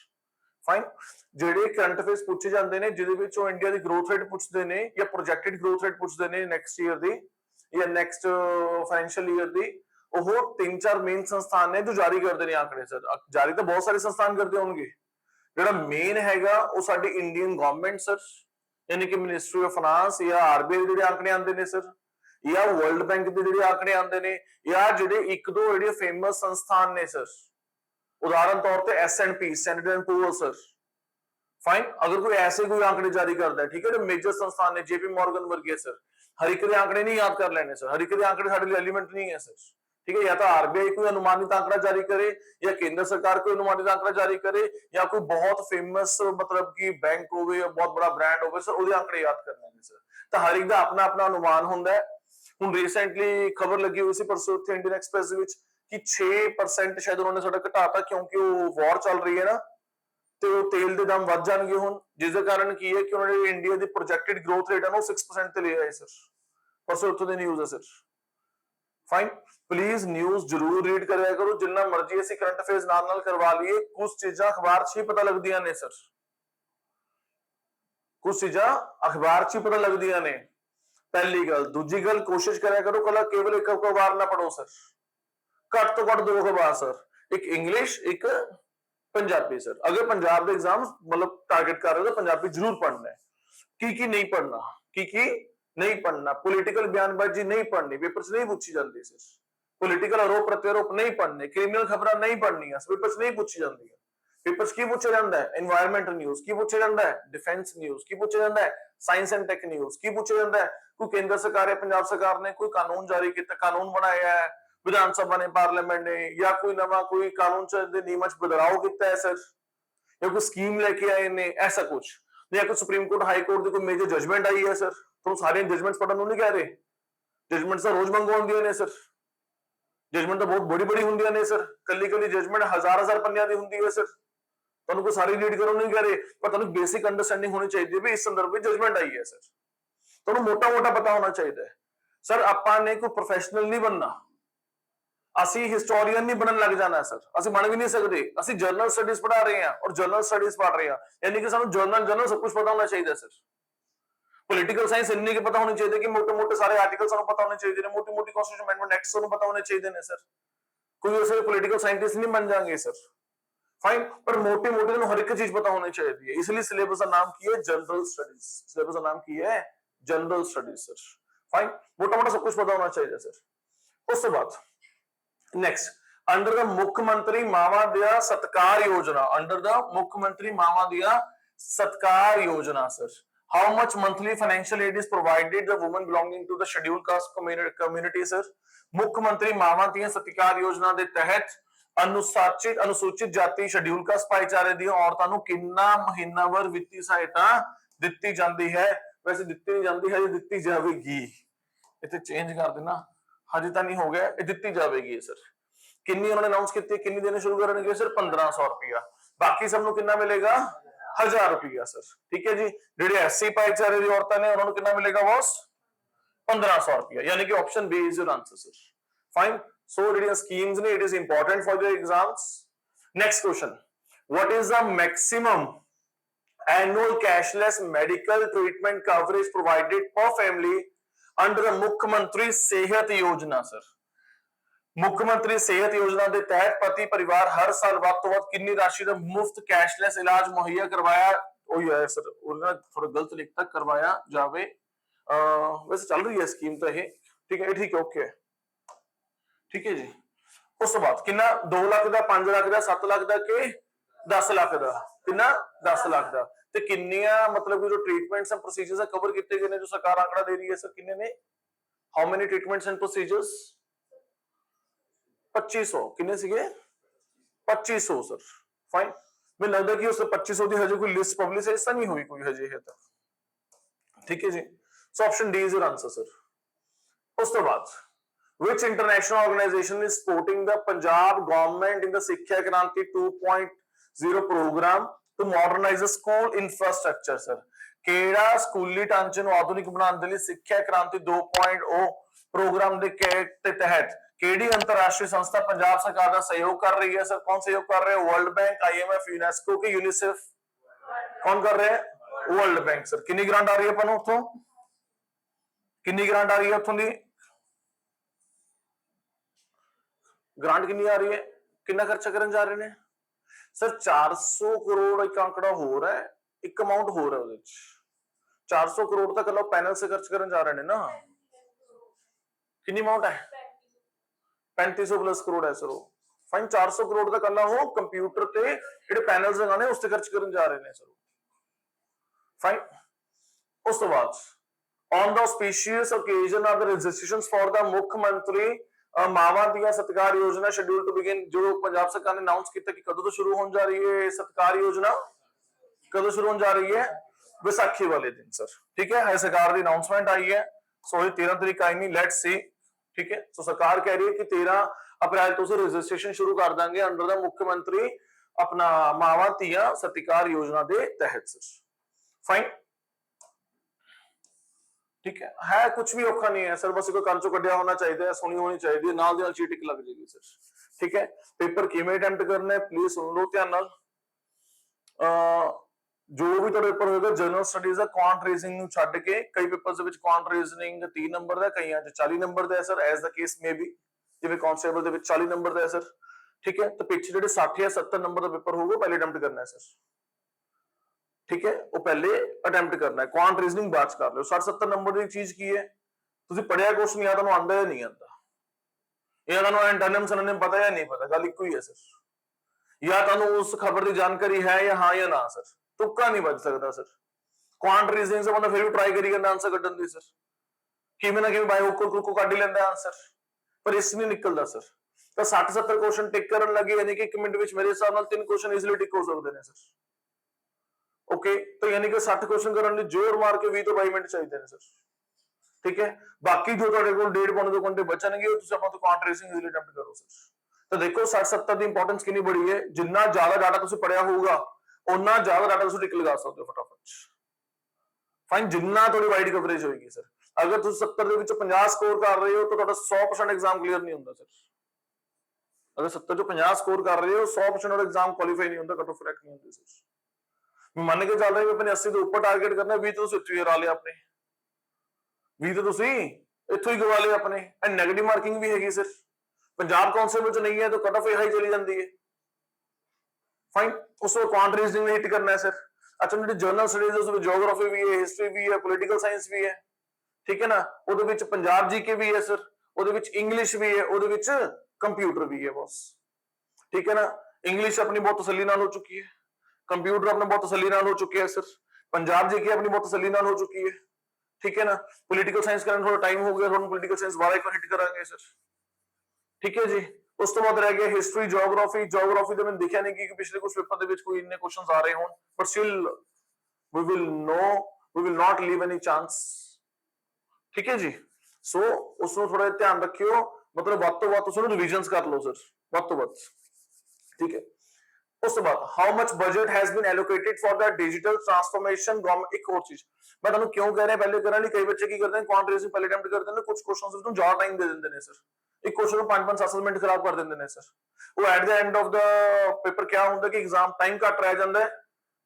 फाइन। ਜਿਹੜੇ ਕਰੰਟ ਅਫੇਅਰਸ ਪੁੱਛੇ ਜਾਂਦੇ ਨੇ ਜਿਹਦੇ ਵਿੱਚ ਉਹ ਇੰਡੀਆ ਦੀ ਗਰੋਥ ਰੇਟ ਪੁੱਛਦੇ ਨੇ ਜਾਂ ਪ੍ਰੋਜੈਕਟਡ ਗਰੋਥ ਰੇਟ ਪੁੱਛਦੇ ਨੇ ਨੈਕਸਟ ਈਅਰ ਦੀ ਜਾਂ ਨੈਕਸਟ ਫਾਈਨੈਂਸ਼ੀਅਲ ਈਅਰ ਦੀ, ਉਹ 3-4 ਮੇਨ ਸੰਸਥਾਨ ਨੇ ਜੋ ਜਾਰੀ ਕਰਦੇ ਨੇ ਆંકੜੇ ਸਰ। ਜਾਰੀ ਤਾਂ ਬਹੁਤ ਸਾਰੇ ਸੰਸਥਾਨ ਕਰਦੇ ਹੋਣਗੇ, ਜਿਹੜਾ ਮੇਨ ਹੈਗਾ ਉਹ ਸਾਡੀ ਇੰਡੀਅਨ ਗਵਰਨਮੈਂਟ ਸਰ, ਯਾਨੀ ਕਿ ਮਿਨਿਸਟਰੀ ਆਫ ਫਾਈਨਾਂਸ ਜਾਂ ਆਰਬੀਆਈ ਦੇ ਜਿਹੜੇ ਆંકੜੇ ਆਉਂਦੇ ਨੇ ਸਰ, ਜਾਂ ਵਰਲਡ ਬੈਂਕ ਦੇ ਜਿਹੜੇ ਆંકੜੇ ਆਉਂਦੇ ਨੇ, ਜਾਂ ਜਿਹੜੇ ਇੱਕ ਦੋ ਜਿਹੜੇ ਫੇਮਸ ਸੰਸਥਾਨ ਨੇ ਸਰ, उदाहरण तौर पे S&P standard and poor sir. Fine. अगर कोई ऐसे कोई आंकड़े जारी करता है, ठीक है, जो मेजर संस्थान है जेपी मॉर्गन वर्गे सर, हर एक के आंकड़े नहीं याद कर लेने सर, हर एक के आंकड़े हमारे लिए एलिमेंट नहीं है सर। ठीक है, या तो आरबीआई कोई अनुमानित आंकड़ा जारी करे या केंद्र सरकार कोई अनुमानित आंकड़ा जारी करे या कोई बहुत फेमस मतलब कि बैंक हो या बहुत बड़ा ब्रांड हो सर, ਉਹਦੇ आंकड़े याद कर लेने सर। ਤਾਂ ਹਰ ਇੱਕ ਦਾ ਆਪਣਾ ਆਪਣਾ ਅਨੁਮਾਨ ਹੁੰਦਾ ਹੈ। ਹੁਣ ਰੀਸੈਂਟਲੀ ਖਬਰ ਲੱਗੀ ਹੋਈ ਸੀ ਪਰਸੋਂ ਉੱਥੇ ਇੰਡੀਅਨ ਐਕਸਪ੍ਰੈਸ ਦੇ ਵਿੱਚ कि 6% शायद उन्होंने साडा घटाता क्योंकि वो वॉर चल रही है ना, तो तेल के दाम बढ़ जाएंगे हुन, जिसके कारण की है कि उन्होंने इंडिया की प्रोजेक्टेड ग्रोथ रेट है ना 6% ते ले आए सर। परसों उत्थों दी न्यूज़ है सर। फाइन। प्लीज न्यूज़ जरूर रीड करिया करो, जिन्ना मर्जी असीं करंट अफेयर्स नाल करवा लिए, कुछ चीज़ां अखबार च ही पता लगदियां ने सर, कुछ चीज़ां अखबार च ही पता लगदियां ने। पहली गल। दूजी गल, कोशिश करिया करो कल केवल एक अखबार ना पढ़ो सर, घट तो घट 2 अखबार सर, एक इंग्लिश एक पंजाबी सर। अगर पंजाब के एग्जाम मतलब टारगेट कर रहे हो तो पंजाबी जरूर पढ़ना है। की नहीं पढ़ना, की नहीं पढ़ना, पॉलिटिकल बयानबाजी नहीं पढ़नी, पेपर च नहीं पूछी जाती सर, पॉलिटिकल आरोप प्रत्यारोप नहीं पढ़ने, क्रिमिनल खबर नहीं पढ़नी, पेपर च नहीं पूछी जाती। पेपर च की पूछा जाता है? Environmental news. की पूछा जाता है? Defence news. की पूछा जाता है? Science and tech news. की पूछा जाता है? कोई केंद्र सरकार या पंजाब सरकार ने कोई कानून जारी किया, कानून बनाया है, ਵਿਧਾਨ ਸਭਾ ਨੇ, ਪਾਰਲੀਮੈਂਟ ਨੇ, ਜਾਂ ਕੋਈ ਨਵਾਂ ਕੋਈ ਕਾਨੂੰਨ ਚ ਦੇ ਨਿਯਮਾਂ ਚ ਬਦਲਾਅ ਕੀਤਾ ਹੈ ਸਰ, ਜਾਂ ਕੋਈ ਸਕੀਮ ਲੈ ਕੇ ਆਏ ਨੇ, ਐਸਾ ਕੁਝ, ਜਾਂ ਕੋਈ ਸੁਪਰੀਮ ਕੋਰਟ ਹਾਈ ਕੋਰਟ ਦੀ ਕੋਈ ਮੇਜਰ ਜਜਮੈਂਟ ਆਈ ਹੈ ਸਰ। ਤੁਹਾਨੂੰ ਸਾਰੀਆਂ ਜਜਮੈਂਟਸ ਪੜਨ ਨੂੰ ਨਹੀਂ ਕਹਿ ਰਹੇ, ਜਜਮੈਂਟਸ ਤਾਂ ਰੋਜ਼ ਮੰਗਵਾਉਂਦੀਆਂ ਨੇ ਸਰ, ਜਜਮੈਂਟ ਤਾਂ ਬਹੁਤ ਬੜੀ ਬੜੀ ਹੁੰਦੀਆਂ ਨੇ ਸਰ, ਕੱਲੀ ਕੱਲੀ ਜਜਮੈਂਟ ਹਜ਼ਾਰ ਪੰਨਿਆਂ ਦੀ ਹੁੰਦੀ ਹੈ ਸਰ। ਤੁਹਾਨੂੰ ਕੋਈ ਸਾਰੀ ਰੀਡ ਕਰੋ ਨਹੀਂ ਕਹਿ ਰਹੇ, ਪਰ ਤੁਹਾਨੂੰ ਬੇਸਿਕ ਅੰਡਰਸਟੈਂਡਿੰਗ ਹੋਣੀ ਚਾਹੀਦੀ ਹੈ ਵੀ ਇਸ ਸੰਦਰਭ ਵਿੱਚ ਜਜਮੈਂਟ ਆਈ ਹੈ ਸਰ। ਤੁਹਾਨੂੰ ਮੋਟਾ ਮੋਟਾ ਪਤਾ ਹੋਣਾ ਚਾਹੀਦਾ ਹੈ ਸਰ। ਆਪਾਂ ਨੇ ਕੋਈ ਪ੍ਰੋਫੈਸ਼ਨਲ ਨਹੀਂ ਬਣਨਾ, ਅਸੀਂ ਹਿਸਟੋਰੀਅਨ ਨਹੀਂ ਬਣਨ ਲੱਗ ਜਾਣਾ ਸਰ, ਅਸੀਂ ਬਣ ਵੀ ਨਹੀਂ ਸਕਦੇ। ਅਸੀਂ ਜਰਨਲ ਸਟੱਡੀਜ਼ ਪੜ੍ਹਾ ਰਹੇ ਹਾਂ ਔਰ ਜਰਨਲ ਸਟੱਡੀਜ਼ ਪੜ੍ਹ ਰਹੇ ਹਾਂ, ਯਾਨੀ ਕਿ ਸਾਨੂੰ ਜਰਨਲ ਸਭ ਕੁਝ ਪਤਾ ਹੋਣਾ ਚਾਹੀਦਾ ਸਰ। ਪੋਲੀਟੀਕਲ ਸਾਇੰਸ ਇੰਨੀ ਕਿ ਪਤਾ ਹੋਣੀ ਚਾਹੀਦੀ ਕਿ ਮੋਟੇ ਮੋਟੇ ਸਾਰੇ ਆਰਟੀਕਲ ਸਾਨੂੰ ਪਤਾ ਹੋਣੇ ਚਾਹੀਦੇ ਨੇ, ਮੋਟੀ ਮੋਟੀ ਕਨਸਟੀਟਿਊਸ਼ਨ ਅਮੈਂਡਮੈਂਟ ਐਕਟ ਸਾਨੂੰ ਪਤਾ ਹੋਣੇ ਚਾਹੀਦੇ ਨੇ ਸਰ। ਕੋਈ ਅਸੀਂ ਪੋਲੀਟੀਕਲ ਸਾਇੰਟਿਸਟ ਨਹੀਂ ਬਣ ਜਾਣਗੇ ਸਰ, फाइन, पर मोटे मोटे हर एक चीज पता होनी चाहिए, इसलिए सिलेबस का नाम की है जनरल स्टडीज। सिलेबस का नाम की है जनरल स्टडीज सर। फाइन, मोटा मोटा सब कुछ पता होना चाहिए सर। उसके बाद नेक्स्ट, अंडर द मुख्यमंत्री मावा दिया सत्कार योजना, अंडर द मुख्यमंत्री मावा दिया सत्कार योजना sir, how much monthly financial aid is provided the women belonging to the schedule caste community sir. मुख्यमंत्री मावा दिया सत्कार योजना के तहत अनुसूचित जाति शेड्यूल कास्ट भाईचारे दी औरतां नूं किन्ना महीनावार वित्तीय सहायता दित्ती जाती है? वैसे दित्ती नहीं जाती है, दित्ती जाएगी। इत्थे चेंज कर देना, हजे तो नहीं हो गया, ये दित्ती जाएगी सर। किन्नी उन्होंने अनाउंस की, किन्नी देने शुरू करेंगे सर? 1500 रुपया। बाकी सबनों कितना मिलेगा? 1000 रुपया सर। ठीक है जी। जेडे एससी भाईचारे दी औरतां ने उन्होंने कितना मिलेगा बॉस? 1500 रुपया, यानी कि option B is your answer sir. Fine. So schemes, it is important for the exams. Next question, what is the maximum annual cashless medical treatment coverage provided per family under the मुख्यमंत्री सेहत योजना sir? मुख्यमंत्री सेहत योजना के तहत प्रति परिवार हर साल ਵੱਧ ਤੋਂ ਵੱਧ कितनी राशि का मुफ्त कैशलेस इलाज मुहैया करवाया? ओ यार सर, उन्होंने थोड़ा गलत लिखता, करवाया जावे। वैसे चल रही है स्कीम तो ये, ठीक है, ठीक है, ओके, ठीक है जी। उस बाद कितना? 2 लाख का, 5 लाख का, 7 लाख का के 10 लाख का, कितना? 10 लाख का। ते किन्नियां मतलब जो ट्रीटमेंट्स एंड प्रोसीजर्स कवर किए गए ने, जो सरकार आंकड़ा दे रही है सर, किन्ने ने? How many treatments and procedures? 2500। किन्ने सीगे? 2500 सर। फाइन। मैं लगता है कि उस 2500 की हजे कोई लिस्ट पब्लिश नहीं हुई कोई हजे है तक, ठीक है जी। So option D is your answer sir. उस तो बाद which international organization is supporting the Punjab government in the Shiksha Kranti 2.0 program to modernize the school infrastructure sir? ਕਿਹੜਾ ਸਕੂਲੀ ਢਾਂਚੇ ਨੂੰ ਆਧੁਨਿਕ ਬਣਾਉਣ ਦੇ ਲਈ ਸਿੱਖਿਆ ਕ੍ਰਾਂਤੀ 2.0 ਪ੍ਰੋਗਰਾਮ ਦੇ ਤਹਿਤ ਕਿਹੜੀ ਅੰਤਰਰਾਸ਼ਟਰੀ ਸੰਸਥਾ ਪੰਜਾਬ ਸਰਕਾਰ ਦਾ ਸਹਿਯੋਗ ਕਰ ਰਹੀ ਹੈ ਸਰ? ਕੌਣ ਸਹਿਯੋਗ ਕਰ ਰਿਹਾ ਹੈ? ਵਰਲਡ बैंक, IMF, यूनेस्को की यूनिसेफ? कौन कर रहे हैं? World bank sir. कितनी ग्रांट आ रही है अपन उत्थों? कितनी ग्रांट आ रही है उत्थों दी? ग्रांट कितनी आ रही है? कितना खर्चा करने जा रहे हैं सर? 400 करोड़ एक आंकड़ा हो रहा है, एक अमाउंट हो रहा है, 400 करोड़ तक लोग पैनल से खर्च करने जा रहे हैं ना। कितनी अमाउंट है? 3500 प्लस करोड़ है सर। फाइन, 400 करोड़ तक अल्लाह हो कंप्यूटर ते जेडे पैनल्स लगाने उस ते खर्च करने जा रहे हैं सर। फाइन। उस तो बाद on the auspicious occasion of the registrations for the मुख्यमंत्री मावा दिया सत्कार योजना शेड्यूल टू बिगिन, जो पंजाब सरकार ने अनाउंस किया कि कदों तो शुरू होने जा रही है सत्कार योजना? कदों शुरू होने जा रही है? विसाखी वाले दिन सर। ठीक है, सरकार की अनाउंसमेंट आई है। सो 13 तारीख आई नहीं, लेट्स सी। ठीक है, तो सरकार कह रही है कि 13 अप्रैल तो से रजिस्ट्रेशन शुरू कर देंगे अंडर द मुख्यमंत्री अपना मावा दिया सत्कार योजना के तहत सर। फाइन, ठीक है कुछ भी औखा नहीं है सर, बस कोई कंचो कढ़िया होना चाहिए, सुनी होनी चाहिए, नाल दी नाल चीटिक लग जाएगी सर। ठीक है, पेपर किवें अटेम्प्ट करना है प्लीज सुन लो ध्यान नाल। जो भी तो पेपर होगा जनरल स्टडीज का क्वांट रीजनिंग ਨੂੰ ਛੱਡ ਕੇ ਕਈ ਪੇਪਰਸ ਦੇ ਵਿੱਚ क्वांट रीजनिंग 30 ਨੰਬਰ ਦਾ, ਕਈਆਂ 'ਚ 40 ਨੰਬਰ ਦਾ ਹੈ sir, as the case may be. ਜਿਵੇਂ ਕਾਂਸਟੇਬਲ ਦੇ ਵਿੱਚ 40 ਨੰਬਰ ਦਾ ਹੈ ਸਰ। ਠੀਕ ਹੈ, ਤੇ ਪਿੱਛੇ ਜਿਹੜੇ 60 ਜਾਂ 70 ਨੰਬਰ ਦਾ ਪੇਪਰ ਹੋਊਗਾ ਪਹਿਲੇ ਅਟੈਂਪਟ ਕਰਨਾ ਹੈ ਸਰ। ठीक है, वो पहले अटेम्प्ट करना है, क्वांट रीजनिंग बाद कर लो। 60-70 नंबर की चीज की है, तुसी पढ़िया कुछ नहीं, आता आंदा या नहीं आता, या तानू एंटोनिम सिनोनिम पता या नहीं पता, गल इक्को ही है सर। या तानू उस खबर की जानकारी है या हाँ या ना सर, तुक्का नहीं बच सकता सर। क्वांट रीजनिंग से बंदा फिर भी ट्राई करी करना आंसर कड्ढण दी सर, किवें ना किवें बाय उक्को कड्ढ ही लैंदा आंसर। पर इस नहीं निकलता सर। तो 60-70 क्वेश्चन टिक करन लगे यानी कि 1 मिनट विच मेरे हिसाब नाल 3 क्वेश्चन इजीली टिक हो सकते हैं सर। ओके, तो यानी कि 60 क्वेश्चन करने लिए जोर मार के 20 ਤੋਂ 22 मिनट चाहिए सर। ठीक है, बाकी जो ਤੁਹਾਡੇ ਕੋਲ 1.5 ਪੌਣੇ 2 ਘੰਟੇ ਬਚਣਗੇ ਉਹ ਤੁਸੀਂ ਆਪਾਂ ਤੋਂ ਕਾਂਟ ਰੇਸਿੰਗ ਇਜ਼ੀਲੀ ਅਟੈਂਪਟ ਕਰੋ ਸਰ। ਤਾਂ ਦੇਖੋ 60-70 ਦੀ ਇੰਪੋਰਟੈਂਸ ਕਿੰਨੀ ਬੜੀ ਹੈ, ਜਿੰਨਾ ਜ਼ਿਆਦਾ ਡਾਟਾ ਤੁਸੀਂ ਪੜਿਆ ਹੋਊਗਾ ਉਨਾ ਜ਼ਿਆਦਾ ਡਾਟਾ ਤੁਸੀਂ ਟਿਕ ਲਗਾ ਸਕਦੇ ਹੋ ਫਟਾਫਟ। ਫਾਈਨ, ਜਿੰਨਾ ਤੁਹਾਡੀ ਵਾਈਡ ਕਵਰੇਜ ਹੋਏਗੀ ਸਰ। ਅਗਰ ਤੁਸੀਂ 70 ਦੇ ਵਿੱਚੋਂ 50 ਸਕੋਰ ਕਰ ਰਹੇ ਹੋ ਤਾਂ ਤੁਹਾਡਾ 100% ਐਗਜ਼ਾਮ ਕਲੀਅਰ ਨਹੀਂ ਹੁੰਦਾ ਸਰ। ਅਗਰ 70 ਚੋਂ 50 ਸਕੋਰ ਕਰ ਰਹੇ ਹੋ 100% ਤੁਹਾਡਾ ਐਗਜ਼ਾਮ ਕੁਆਲੀਫਾਈ ਨਹੀਂ ਹੁੰਦਾ, ਕੱਟ ਆਫ ਕਰੈਕਟ ਨਹੀਂ ਹੁੰਦੀ ਸਰ। ਮੈਂ ਮੰਨ ਕੇ ਚੱਲ ਰਿਹਾ ਕਿ ਆਪਣੇ 80 ਦੇ ਉੱਪਰ ਟਾਰਗੇਟ ਕਰਨਾ, 20 ਤੋਂ ਤੁਸੀਂ ਇੱਥੇ ਹਰਾ ਲਿਆ ਆਪਣੇ, 20 तो ਤੁਸੀਂ ਇੱਥੋਂ ਹੀ ਗਵਾ ਲਏ ਆਪਣੇ। ਐਂਡ ਨੈਗੇਟਿਵ ਮਾਰਕਿੰਗ ਵੀ ਹੈਗੀ ਸਰ। ਪੰਜਾਬ ਕਾਉਂਸਲ ਵਿੱਚ ਨਹੀਂ ਹੈ ਤਾਂ ਕਟ ਆਫ ਹਾਈ ਚਲੀ ਜਾਂਦੀ ਹੈ। ਫਾਈਨ, ਉਸ ਤੋਂ ਕੁਆਂਟ ਰੀਜ਼ਨਿੰਗ ਹਿੱਟ ਕਰਨਾ ਹੈ ਸਰ। ਅੱਛਾ, ਜਿਹੜੀ ਜਨਰਲ ਸਟੱਡੀਜ਼ ਉਸ ਵਿੱਚ ਜਿਓਗ੍ਰਾਫੀ ਵੀ ਹੈ, ਹਿਸਟਰੀ ਵੀ ਹੈ, ਪੋਲੀਟੀਕਲ ਸਾਇੰਸ ਵੀ ਹੈ, ਠੀਕ ਹੈ ਨਾ। ਉਹਦੇ ਵਿੱਚ ਪੰਜਾਬ ਜੀਕੇ ਵੀ ਹੈ ਸਰ, ਉਹਦੇ ਵਿੱਚ ਇੰਗਲਿਸ਼ ਵੀ ਹੈ, ਉਹਦੇ ਵਿੱਚ ਕੰਪਿਊਟਰ ਵੀ ਹੈ ਬਸ, ਠੀਕ ਹੈ ਨਾ। ਇੰਗਲਿਸ਼ ਆਪਣੀ ਬਹੁਤ ਤਸੱਲੀ ਨਾਲ ਹੋ ਚੁੱਕੀ ਹੈ, ਕੰਪਿਊਟਰ ਆਪਣਾ ਬਹੁਤ ਤਸੱਲੀ ਨਾਲ ਹੋ ਚੁੱਕਿਆ ਹੈ ਸਰ, ਪੰਜਾਬ ਜੀਕੇ ਆਪਣੀ ਬਹੁਤ ਤਸੱਲੀ ਨਾਲ ਹੋ ਚੁੱਕੀ ਹੈ, ठीक है ना। पॉलिटिकल साइंस करने थोड़ा टाइम हो गया, थोड़ा पॉलिटिकल साइंस बारह एक बार हिट करांगे सर, ठीक है जी। उस तो बाद रह गया हिस्ट्री जियोग्राफी। जियोग्राफी तो मैंने देखा नहीं कि पिछले कुछ पेपर ਦੇ ਵਿੱਚ ਕੋਈ ਇੰਨੇ क्वेश्चंस आ रहे हों, but still we will know, we will not leave any chance, ठीक है जी। सो ਉਸ ਨੂੰ ਥੋੜਾ ਧਿਆਨ ਰੱਖਿਓ, मतलब ਵੱਧ ਤੋਂ ਵੱਧ ਤੁਸੀਂ ਉਹਨੂੰ ਰਿਵੀਜ਼ਨਸ ਕਰ ਲਓ ਸਰ, ਵੱਧ ਤੋਂ ਵੱਧ, ठीक है। ਉਸ ਤੋਂ ਬਾਅਦ how much budget has been allocated for the digital transformation government. ਇੱਕ ਹੋਰ ਚੀਜ਼ ਮੈਂ ਤੁਹਾਨੂੰ ਕਿਉਂ ਕਹਿ ਰਿਹਾ, ਪਹਿਲੇ ਕਰਨ ਲਈ ਕਈ ਬੱਚੇ ਕੀ ਕਰਦੇ ਨੇ, ਕੁਆਂਟ ਰੇਸਿੰਗ ਪਹਿਲੇ ਅਟੈਂਪਟ ਕਰਦੇ ਨੇ, ਕੁਝ ਕੁਐਸਚਨਸ ਨੂੰ ਜ਼ਿਆਦਾ ਟਾਈਮ ਦੇ ਦਿੰਦੇ ਨੇ ਸਰ। ਇੱਕ ਕੁਐਸਚਨ ਨੂੰ 5-5 ਮਿੰਟ ਖਰਾਬ ਕਰ ਦਿੰਦੇ ਨੇ ਸਰ। ਉਹ at the end of the paper ਕਿਆ ਹੁੰਦਾ ਕਿ ਐਗਜ਼ਾਮ ਟਾਈਮ ਘੱਟ ਰਹਿ ਜਾਂਦਾ ਹੈ,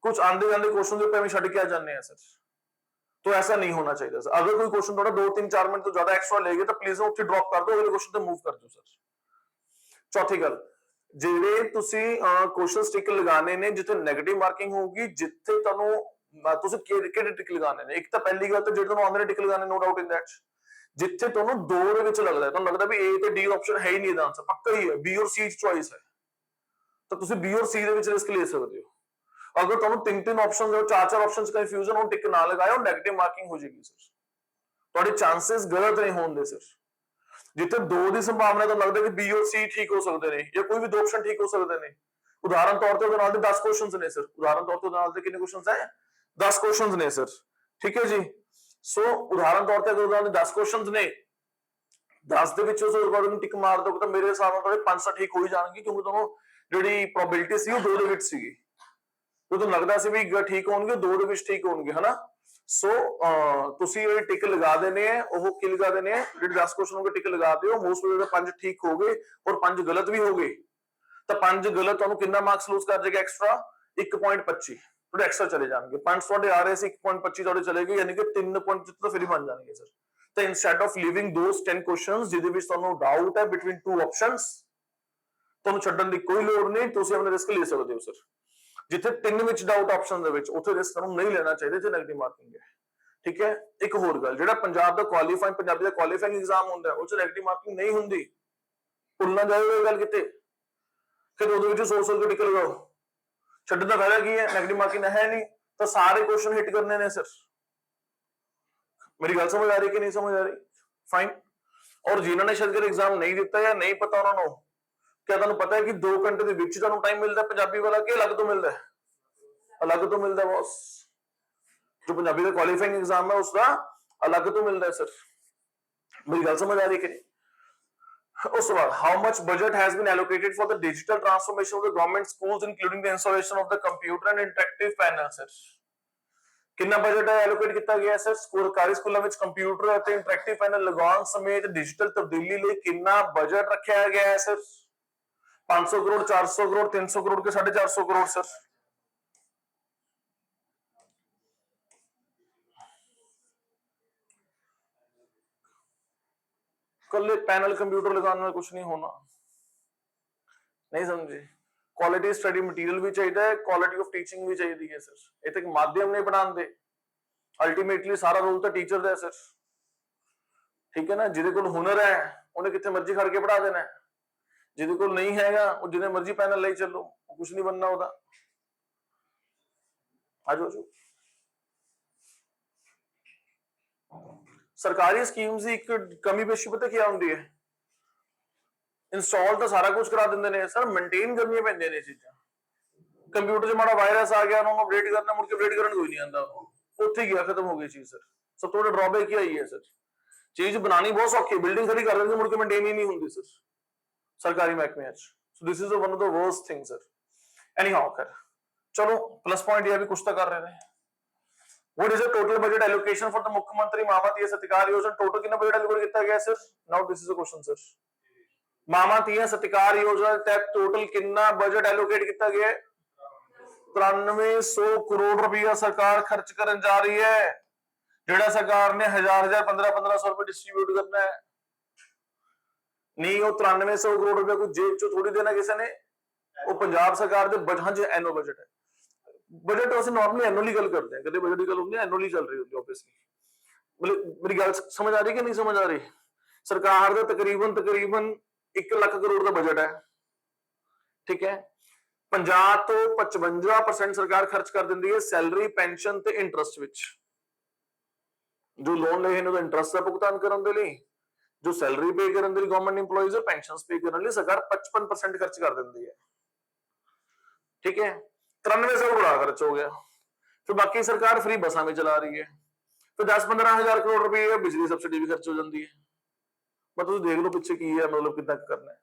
ਕੁਝ ਆਂਦੇ ਜਾਂਦੇ ਕੁਐਸਚਨ ਦੇ ਉੱਪਰ ਐਵੇਂ ਛੱਡ ਕੇ ਆ ਜਾਂਦੇ ਆ ਸਰ। तो ऐसा नहीं होना चाहिए सर। अगर कोई क्वेश्चन थोड़ा 2-3-4 मिनट तो ज्यादा एक्स्ट्रा लेगे तो प्लीज ਉੱਥੇ ਡ੍ਰੌਪ ਕਰ ਦਿਓ, ਅਗਲੇ ਕੁਐਸਚਨ ਤੇ ਮੂਵ ਕਰ ਦਿਓ ਸਰ। ਚੌਥੀ ਗੱਲ, ਜਿਹੜੇ ਤੁਸੀਂ ਕੁਐਸਚਨ ਟਿਕ ਲਗਾਣੇ ਨੇ ਜਿੱਥੇ 네ਗੇਟਿਵ ਮਾਰਕਿੰਗ ਹੋਊਗੀ, ਜਿੱਥੇ ਤੁਹਾਨੂੰ ਤੁਸੀਂ ਕਿਹੜੇ ਟਿਕ ਲਗਾਣੇ ਨੇ। ਇੱਕ ਤਾਂ ਪਹਿਲੀ ਗੱਲ ਤਾਂ ਜਿਹੜੇ ਤੁਹਾਨੂੰ ਆਉਂਦੇ ਨੇ ਟਿਕ ਲਗਾਣੇ, ਨੋ ਡਾਊਟ ਇਨ ਦੈਟ। ਜਿੱਥੇ ਤੁਹਾਨੂੰ ਦੋ ਦੇ ਵਿੱਚ ਲੱਗਦਾ, ਤੁਹਾਨੂੰ ਲੱਗਦਾ ਵੀ A ਤੇ D ਆਪਸ਼ਨ ਹੈ ਹੀ ਨਹੀਂ ਇਹਦਾ ਆਨਸਰ, ਪੱਕਾ ਹੀ ਹੈ, B ਔਰ C ਚੁਆਇਸ ਹੈ, ਤਾਂ ਤੁਸੀਂ B ਔਰ C ਦੇ ਵਿੱਚ ਰਿਸਕ ਲੈ ਸਕਦੇ ਹੋ। अगर ਤੁਹਾਨੂੰ 3-3 ਆਪਸ਼ਨਸ ਹੋ, 4-4 ਆਪਸ਼ਨਸ ਕਨਫਿਊਜ਼ਨ ਹੋ, ਟਿਕ ਨਾ ਲਗਾਇਓ, 네ਗੇਟਿਵ ਮਾਰਕਿੰਗ ਹੋ ਜਾਏਗੀ ਸਰ। ਤੁਹਾਡੇ ਚਾਂਸਸ ਗਲਤ ਨਹੀਂ ਹੋਣ ਦੇ ਸਰ। ਜਿੱਥੇ 2 ਦੀ ਸੰਭਾਵਨਾ ਤਾਂ ਲੱਗਦਾ ਕਿ B ਔਰ C ਠੀਕ ਹੋ ਸਕਦੇ ਨੇ, ਜਾਂ ਕੋਈ ਵੀ ਦੋ ਆਪਸ਼ਨ ਠੀਕ ਹੋ ਸਕਦੇ ਨੇ। ਉਦਾਹਰਨ ਤੌਰ ਤੇ ਉਹਦੇ ਨਾਲ ਦੇ 10 ਕੁਐਸਚਨਸ ਨੇ ਸਰ। ਉਦਾਹਰਨ ਤੌਰ ਤੇ ਉਹਦੇ ਨਾਲ ਦੇ ਕਿੰਨੇ ਕੁਐਸਚਨਸ ਹੈ? 10 ਕੁਐਸਚਨਸ ਨੇ ਸਰ, ਠੀਕ ਹੈ ਜੀ। ਸੋ ਉਦਾਹਰਨ ਤੌਰ ਤੇ ਅਗਰ ਉਹਦੇ ਨਾਲ ਦੇ 10 ਕੁਐਸਚਨਸ ਨੇ, 10 ਦੇ ਵਿੱਚ ਉਸ ਅਕੋਰਡਿੰਗ ਟਿਕ ਮਾਰ ਦੋਗੇ ਤਾਂ ਮੇਰੇ ਹਿਸਾਬ ਨਾਲ ਤੁਹਾਡੇ 5 ਤਾਂ ਠੀਕ ਹੋ ਹੀ ਜਾਣਗੇ, ਕਿਉਂਕਿ ਤੁਹਾਨੂੰ ਜਿਹੜੀ ਪ੍ਰੋਬੇਬਿਲਿਟੀ ਸੀ ਉਹ 2 ਦੇ ਵਿੱਚ ਸੀਗੀ। ਤੁਹਾਨੂੰ ਲੱਗਦਾ ਸੀ ਵੀ ਠੀਕ ਹੋਣਗੇ, 2 ਦੇ ਵਿੱਚ ਠੀਕ ਹੋਣਗੇ, ਹਨਾ। ਸੋ ਤੁਸੀਂ ਇਹ ਟਿਕ ਲਗਾ ਦੇਣੇ ਆ, ਉਹ ਕੀ ਲਗਾ ਦੇਣੇ ਆ, ਜਿਹੜੇ 10 ਕੁਐਸਚਨ ਹੋਗੇ ਟਿਕ ਲਗਾ ਦਿਓ। ਮੋਸਟ ਪ੍ਰੋਬੇਬਲ 5 ਠੀਕ ਹੋ ਗਏ ਔਰ 5 ਗਲਤ ਵੀ ਹੋ ਗਏ, ਤਾਂ 5 ਗਲਤ ਤੁਹਾਨੂੰ ਕਿੰਨਾ ਮਾਰਕਸ ਲੂਜ਼ ਕਰ ਜਾਏਗਾ ਐਕਸਟਰਾ? 1.25 ਤੁਹਾਡੇ ਐਕਸਟਰਾ ਚਲੇ ਜਾਣਗੇ। 5 ਤੁਹਾਡੇ ਆ ਰਹੇ ਸੀ, 1.25 ਤੁਹਾਡੇ ਚਲੇ ਗਏ, ਯਾਨੀ ਕਿ 3.75 ਤਾਂ ਫਿਰ ਹੀ ਬਣ ਜਾਣਗੇ ਸਰ। ਤਾਂ ਇਨਸਟੈਡ ਆਫ ਲੀਵਿੰਗ ਦੋਸ 10 ਕੁਐਸਚਨਸ ਜਿਹਦੇ ਵਿੱਚ ਤੁਹਾਨੂੰ ਡਾਊਟ ਹੈ ਬਿਟਵੀਨ 2 ਆਪਸ਼ਨਸ, ਤੁਹਾਨੂੰ ਛੱਡਣ ਦੀ ਕੋਈ ਲੋੜ ਨਹੀਂ, ਤੁਸੀਂ ਆਪਣਾ ਰਿਸਕ ਲੈ ਸਕਦੇ ਹੋ ਸਰ। ਜਿੱਥੇ 3 ਵਿੱਚ ਡਾਊਟ ਆਪਸ਼ਨ ਦੇ ਵਿੱਚ, ਉੱਥੇ ਰਿਸਕ ਤੁਹਾਨੂੰ ਨਹੀਂ ਲੈਣਾ ਚਾਹੀਦਾ ਜੇ ਨੈਗੇਟਿਵ ਮਾਰਕਿੰਗ ਹੈ, ਠੀਕ ਹੈ। ਇੱਕ ਹੋਰ ਗੱਲ, ਜਿਹੜਾ ਪੰਜਾਬ ਦਾ ਕੁਆਲੀਫਾਈਂਗ, ਪੰਜਾਬੀ ਦਾ ਕੁਆਲੀਫਾਈਂਗ ਐਗਜ਼ਾਮ ਹੁੰਦਾ ਉਹ 'ਚ ਨੈਗੇਟਿਵ ਮਾਰਕਿੰਗ ਨਹੀਂ ਹੁੰਦੀ, ਭੁੱਲਣਾ ਜਾਇਓ ਇਹ ਗੱਲ ਕਿਤੇ। ਫਿਰ ਉਹਦੇ ਵਿੱਚ ਸੋਚ ਕੇ ਟਿਕ ਲਗਾਓ, ਛੱਡਣ ਦਾ ਫਾਇਦਾ ਕੀ ਹੈ? ਨੈਗੇਟਿਵ ਮਾਰਕਿੰਗ ਹੈ ਨਹੀਂ ਤਾਂ ਸਾਰੇ ਕੁਐਸਚਨ ਹਿੱਟ ਕਰਨੇ ਨੇ ਸਰ। ਮੇਰੀ ਗੱਲ ਸਮਝ ਆ ਰਹੀ ਕਿ ਨਹੀਂ ਸਮਝ ਆ ਰਹੀ? ਫਾਈਨ। ਔਰ ਜਿਨ੍ਹਾਂ ਨੇ ਸ਼ਾਇਦ ਐਗਜ਼ਾਮ ਨਹੀਂ ਦਿੱਤਾ ਜਾਂ ਨਹੀਂ ਪਤਾ ਉਹਨਾਂ ਨੂੰ, क्या ਤੁਹਾਨੂੰ ਪਤਾ ਹੈ ਕਿ 2 ਘੰਟੇ ਦੇ ਵਿੱਚ ਤੁਹਾਨੂੰ ਟਾਈਮ ਮਿਲਦਾ ਪੰਜਾਬੀ ਵਾਲਾ, ਕਿ ਅਲੱਗ ਤੋਂ ਮਿਲਦਾ? ਅਲੱਗ ਤੋਂ ਮਿਲਦਾ ਬॉस। ਜੋ ਪੰਜਾਬੀ ਦਾ ਕੁਆਲੀਫਾਈਂਗ ਐਗਜ਼ਾਮ ਹੈ ਉਸਦਾ ਅਲੱਗ ਤੋਂ ਮਿਲਦਾ ਹੈ ਸਰ। ਮੇਰੀ ਗੱਲ ਸਮਝ ਆ ਰਹੀ ਕਿ ਨਹੀਂ? ਉਸ ਤੋਂ ਬਾਅਦ how much budget has been allocated for the digital transformation of the government schools including the installation of the computer and interactive panel sir. ਕਿੰਨਾ ਬਜਟ ਹੈ ਐਲੋਕੇਟ ਕੀਤਾ ਗਿਆ ਸਰ? ਸਰਕਾਰੀ ਸਕੂਲਾਂ ਵਿੱਚ ਕੰਪਿਊਟਰ ਅਤੇ ਇੰਟਰੈਕਟਿਵ ਪੈਨਲ ਲਗਾਉਣ ਸਮੇਤ ਡਿਜੀਟਲ ਤਬਦੀਲੀ ਲਈ ਕਿੰਨਾ ਬਜਟ ਰੱਖਿਆ ਗਿਆ ਹੈ ਸਰ? 500 करोड़, 400 करोड़, 300 करोड़ के 450 करोड़ सर। कल पैनल कंप्यूटर लगाने में कुछ नहीं होना, नहीं समझे? क्वालिटी स्टडी मटेरियल भी चाहिए है, क्वालिटी ऑफ टीचिंग भी चाहिए है सर। ये तक माध्यम नहीं बनाते, अल्टीमेटली सारा रोल तो टीचर का है सर, ठीक है ना। जिहदे कोल हुनर है उन्हें कितने मर्जी खड़ के पढ़ा देना है, ਜਿਹਦੇ ਕੋਲ ਨਹੀਂ ਹੈਗਾ ਉਹ ਜਿੰਨੇ ਮਰਜ਼ੀ ਪੈਨਲ ਲਈ ਚੱਲੋ, ਕੁਝ ਨਹੀਂ ਬਣਨਾ ਉਹਦਾ। ਆਜੋ ਆਜੋ। ਸਰਕਾਰੀ ਸਕੀਮਸ ਦੀ ਇੱਕ ਕਮੀ ਪੇਸ਼ੀ ਪਤਾ ਕੀ ਹੁੰਦੀ ਹੈ? ਇੰਸਟਾਲ ਤਾਂ ਸਾਰਾ ਕੁਝ ਕਰਾ ਦਿੰਦੇ ਨੇ ਸਰ, ਮੇਨਟੇਨ ਕਰਨੀਆਂ ਪੈਂਦੀਆਂ ਨੇ ਚੀਜ਼ਾਂ। ਕੰਪਿਊਟਰ 'ਚ ਮਾੜਾ ਵਾਇਰਸ ਆ ਗਿਆ, ਉਹਨੂੰ ਅਪਡੇਟ ਕਰਨਾ, ਮੁੜ ਕੇ ਅਪਡੇਟ ਕਰਨ ਕੋਈ ਨਹੀਂ ਆਉਂਦਾ, ਉੱਥੇ ਗਿਆ, ਖਤਮ ਹੋ ਗਈ ਚੀਜ਼ ਸਰ। ਸਭ ਤੋਂ ਵੱਡਾ ਡਰਾਬੈਕ ਹੀ ਆਈ ਹੈ ਸਰ। ਚੀਜ਼ ਬਣਾਣੀ ਬਹੁਤ ਸੌਖੀ, ਬਿਲਡਿੰਗ ਖੜੀ ਕਰ ਲੈਂਦੇ, ਮੁੜ ਕੇ ਮੇਨਟੇਨ ਹੀ ਨਹੀਂ ਹੁੰਦੀ ਸਰ ਸਰਕਾਰੀ ਮਹਿਕਮਿਆਂ 'ਚ। So this is one of the worst thing sir. Anyhow ਕਰ ਚਲੋ, ਪਲੱਸ ਪੁਆਇੰਟ ਇਹ ਵੀ ਕੁਛ ਤਾਂ ਕਰ ਰਹੇ ਨੇ। What is the total budget allocation for the Mukhyamantri Mama-Tiya Satkar Yojana? Total कितना budget allocate किया गया sir? Now this is a question sir. Mama-Tiya Satkar Yojana तहत total कितना budget allocate किया गया है? 9300 करोड़ रुपया सरकार खर्च करने जा रही है। जेड़ा सरकार ने 1000 1500 रुपए डिस्ट्रीब्यूट करना है, नहीं वो 9300 करोड़ रुपया कोई जेब चो थोड़ी देना किसी ने, वो पंजाब सरकार के बजट एनुअल बजट है। बजट वैसे नॉर्मली एनुअली गल करते हैं, कभी बजट की गल होती है एनुअली चल रही होती है ऑब्वियसली। मतलब मेरी गल समझ आ रही कि नहीं समझ आ रही? सरकार का तकरीबन 1 लाख करोड़ का बजट है, ठीक है। 50 तो 55% सरकार खर्च कर देती है सैलरी, पेंशन ते इंटरस्ट विच। जो लोन ले हैं इंटरस्ट का भुगतान करने के लिए, जो सैलरी पे करने के लिए गवर्नमेंट इंप्लॉइज और पेंशन पे करने के लिए सरकार 55% खर्च कर देती है, ठीक है। 9300 बड़ा खर्च हो गया। फिर बाकी सरकार फ्री बसा में चला रही है, फिर 10-15 हजार करोड़ रुपए बिजली सब्सिडी भी खर्च हो जाती है। मतलब देख लो पीछे की है, मतलब कितना करना है,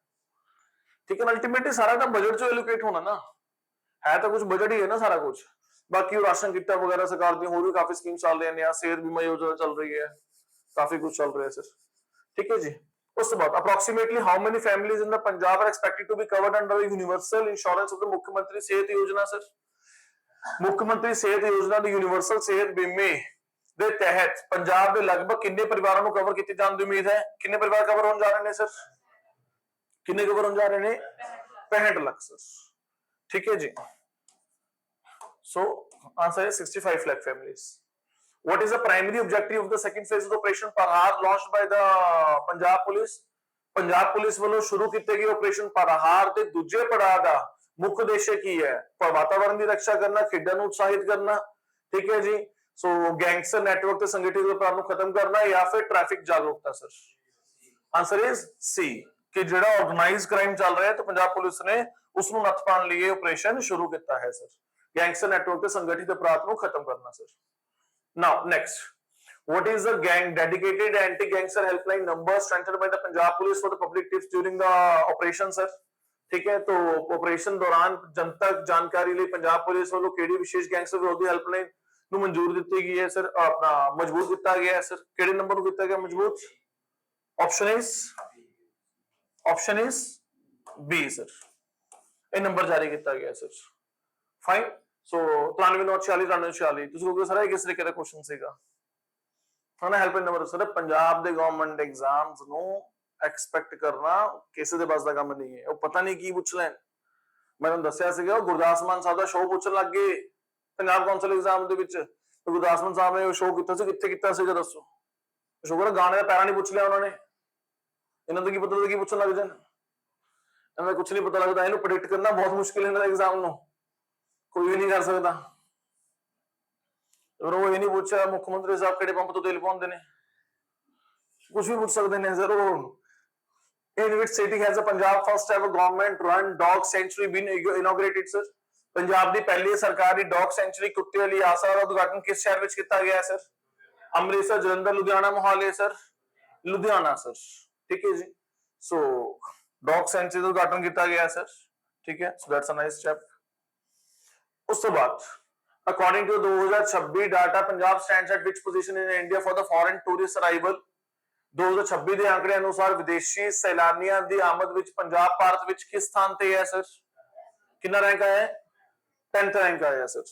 ठीक है। अल्टीमेटली सारा का बजट जो एलोकेट होना ना है, तो कुछ बजट ही है ना सारा कुछ। बाकी राशन किट्टा वगैरह सरकार दी होर भी काफी स्कीम चल रही है, नया सेहत बीमा योजना चल रही है, काफी कुछ चल रहा है सर, ठीक है जी। उसके बाद approximately how many families in the Punjab are expected to be covered under universal insurance of the मुख्यमंत्री सेहत योजना सर? मुख्यमंत्री सेहत योजना दी यूनिवर्सल सेहत बीमे दे तहत पंजाब दे लगभग किन्ने परिवारों को कवर कीती जाने दी उम्मीद है? किन्ने परिवार कवर होने जा रहे हैं सर? किन्ने कवर होने जा रहे हैं? 65 लाख सर, ठीक है जी। सो आंसर है 65 lakh families. What is the primary objective of the second phase of the operation Parhar launched by the Punjab Police? Punjab police वालों शुरू किए गए ऑपरेशन परहार के दूजे पड़ाव का मुख्य उद्देश्य की है? वातावरण की रक्षा करना, खेडों को उत्साहित करना, ठीक है जी। सो गैंगस्टर नेटवर्क के संगठित अपराध को खत्म करना, या फिर ट्रैफिक जागरूकता सर? आंसर इज सी, कि जेड़ा ऑर्गेनाइज क्राइम चल रहा है तो पंजाब पुलिस ने उसको नत्थ पाने लिए ऑपरेशन शुरू किया है सर। गैंगस्टर नेटवर्क के संगठित अपराध को खत्म करना sir. Now next, what is the gang dedicated anti-gangster helpline number strengthened by the Punjab Police for the public tips during the operation sir? ठीक है, तो ऑपरेशन दौरान जनतक जानकारी लिए पंजाब पुलिस वालों केड़ी विशेष गैंगस्टर विरोधी हेल्पलाइन ਨੂੰ ਮਨਜ਼ੂਰ ਦਿੱਤੀ ਗਈ ਹੈ ਸਰ, ਆਪਣਾ ਮਜ਼ਬੂਤ ਕੀਤਾ ਗਿਆ ਹੈ ਸਰ। ਕਿਹੜੇ ਨੰਬਰ ਨੂੰ ਕੀਤਾ ਗਿਆ ਮਜ਼ਬੂਤ? ऑप्शन इज बी सर, ਇਹ ਨੰਬਰ ਜਾਰੀ ਕੀਤਾ ਗਿਆ ਸਰ। फाइन, सो 93 946 ਤੁਸੀਂ ਕਹੋਗੇ ਸਰ ਇਹ ਕਿਸ ਤਰੀਕੇ ਦਾ ਕੁਐਸਚਨ ਸੀਗਾ, ਹਨਾ। ਹੈਲਪਲਾਈਨ ਨੰਬਰ ਸਰ ਪੰਜਾਬ ਦੇ ਗਵਰਨਮੈਂਟ ਐਗਜ਼ਾਮਸ ਨੂੰ ਐਕਸਪੈਕਟ ਕਰਨਾ ਕਿਸੇ ਦੇ ਬਸ ਦਾ ਕੰਮ ਨਹੀਂ ਹੈ। ਉਹ ਪਤਾ ਨਹੀਂ ਕੀ ਪੁੱਛ ਲੈਣ। ਮੈਂ ਤੁਹਾਨੂੰ ਦੱਸਿਆ ਸੀਗਾ ਗੁਰਦਾਸ ਮਾਨ ਸਾਹਿਬ ਦਾ ਸ਼ੋਅ ਪੁੱਛਣ ਲੱਗ ਗਏ ਪੰਜਾਬ ਕੌਂਸਲ ਐਗਜ਼ਾਮ ਦੇ ਵਿੱਚ। ਗੁਰਦਾਸ ਮਾਨ ਸਾਹਿਬ ਨੇ ਉਹ ਸ਼ੋਅ ਕੀਤਾ ਸੀ, ਕਿੱਥੇ ਕੀਤਾ ਸੀਗਾ ਦੱਸੋ? ਸ਼ੋਅ ਦਾ ਗਾਣੇ ਦਾ ਪੈਰਾ ਨਹੀਂ ਪੁੱਛ ਲਿਆ ਉਹਨਾਂ ਨੇ। ਇਹਨਾਂ ਤੋਂ ਕੀ ਪਤਾ ਕੀ ਪੁੱਛਣ ਲੱਗ ਜਾਣ, ਇਹਨਾਂ ਦਾ ਕੁਝ ਨਹੀਂ ਪਤਾ ਲੱਗਦਾ। ਇਹਨੂੰ ਪ੍ਰੈਡਿਕਟ ਕਰਨਾ ਬਹੁਤ ਮੁਸ਼ਕਿਲ ਹੈ ਇਹਨਾਂ ਦੇ ਐਗਜ਼ਾਮ ਨੂੰ, कोई भी नहीं कर सकता। वो ये नहीं पूछा मुख्यमंत्री साहब केड़े पंप तो तेल पाउंदे ने, कुछ भी पूछ सकते हैं sir. In which city has a Punjab first ever government run dog sanctuary been inaugurated sir? Punjab दी पहली सरकारी डॉग सेंचुरी कुत्ते वाली आसा का उद्घाटन किस शहर में किया गया है sir? Amritsar, Jalandhar, Ludhiana, Mohali sir? Ludhiana sir, ठीक है जी। सो डॉग सेंचुरी का उद्घाटन किया गया है सर, ठीक है। So that's a nice step. उसके बाद according to 2026 data Punjab stands at which position in India for the foreign tourist arrival? 2026 ਦੇ ਅੰਕੜੇ ਅਨੁਸਾਰ ਵਿਦੇਸ਼ੀ ਸੈਲਾਨੀਆਂ ਦੀ ਆਮਦ ਵਿੱਚ ਪੰਜਾਬ ਭਾਰਤ ਵਿੱਚ ਕਿਸ ਸਥਾਨ ਤੇ ਹੈ ਸਰ? ਕਿੰਨਾ ਰੈਂਕ ਆਇਆ ਹੈ? 10th ਰੈਂਕ ਆਇਆ sir.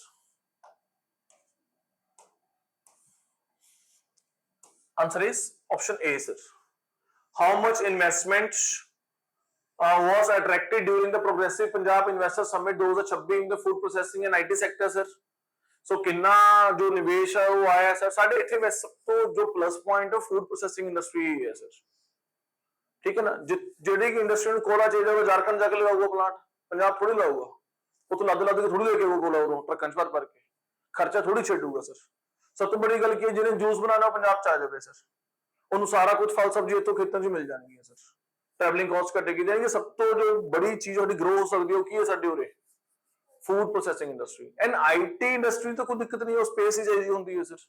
Answer is option A sir. How much investment was attracted during the progressive Punjab Investor Summit 2026 in the food processing and IT sector sir? So किन्ना जो निवेश है वो आया सर? साढ़े इतने में सब तो जो प्लस पॉइंट है फूड प्रोसेसिंग इंडस्ट्री है सर, ठीक है ना। जेडी की इंडस्ट्री में कोला चाहिए वो झारखंड जाके लगाऊंगा प्लांट, पंजाब थोड़ी लाऊंगा। वो तो लद के थोड़ी लेके वो कोला ट्रक भर के खर्चा थोड़ी छेड़ूगा सर। सब तो बड़ी गल की जिन्हें जूस बनाना पंजाब च आ जाए सर, उन्होंने सारा कुछ फल सब्जी इतों खेतों च मिल जाएगी सर, ट्रैवलिंग कॉस्ट घटेगी, जाएगी। सब तो जो बड़ी चीज थोड़ी ग्रो हो सकती है, की है साडे उरे food processing industry and IT industry. तो कोई दिक्कत नहीं है, स्पेस ही चाहिए होती है सर।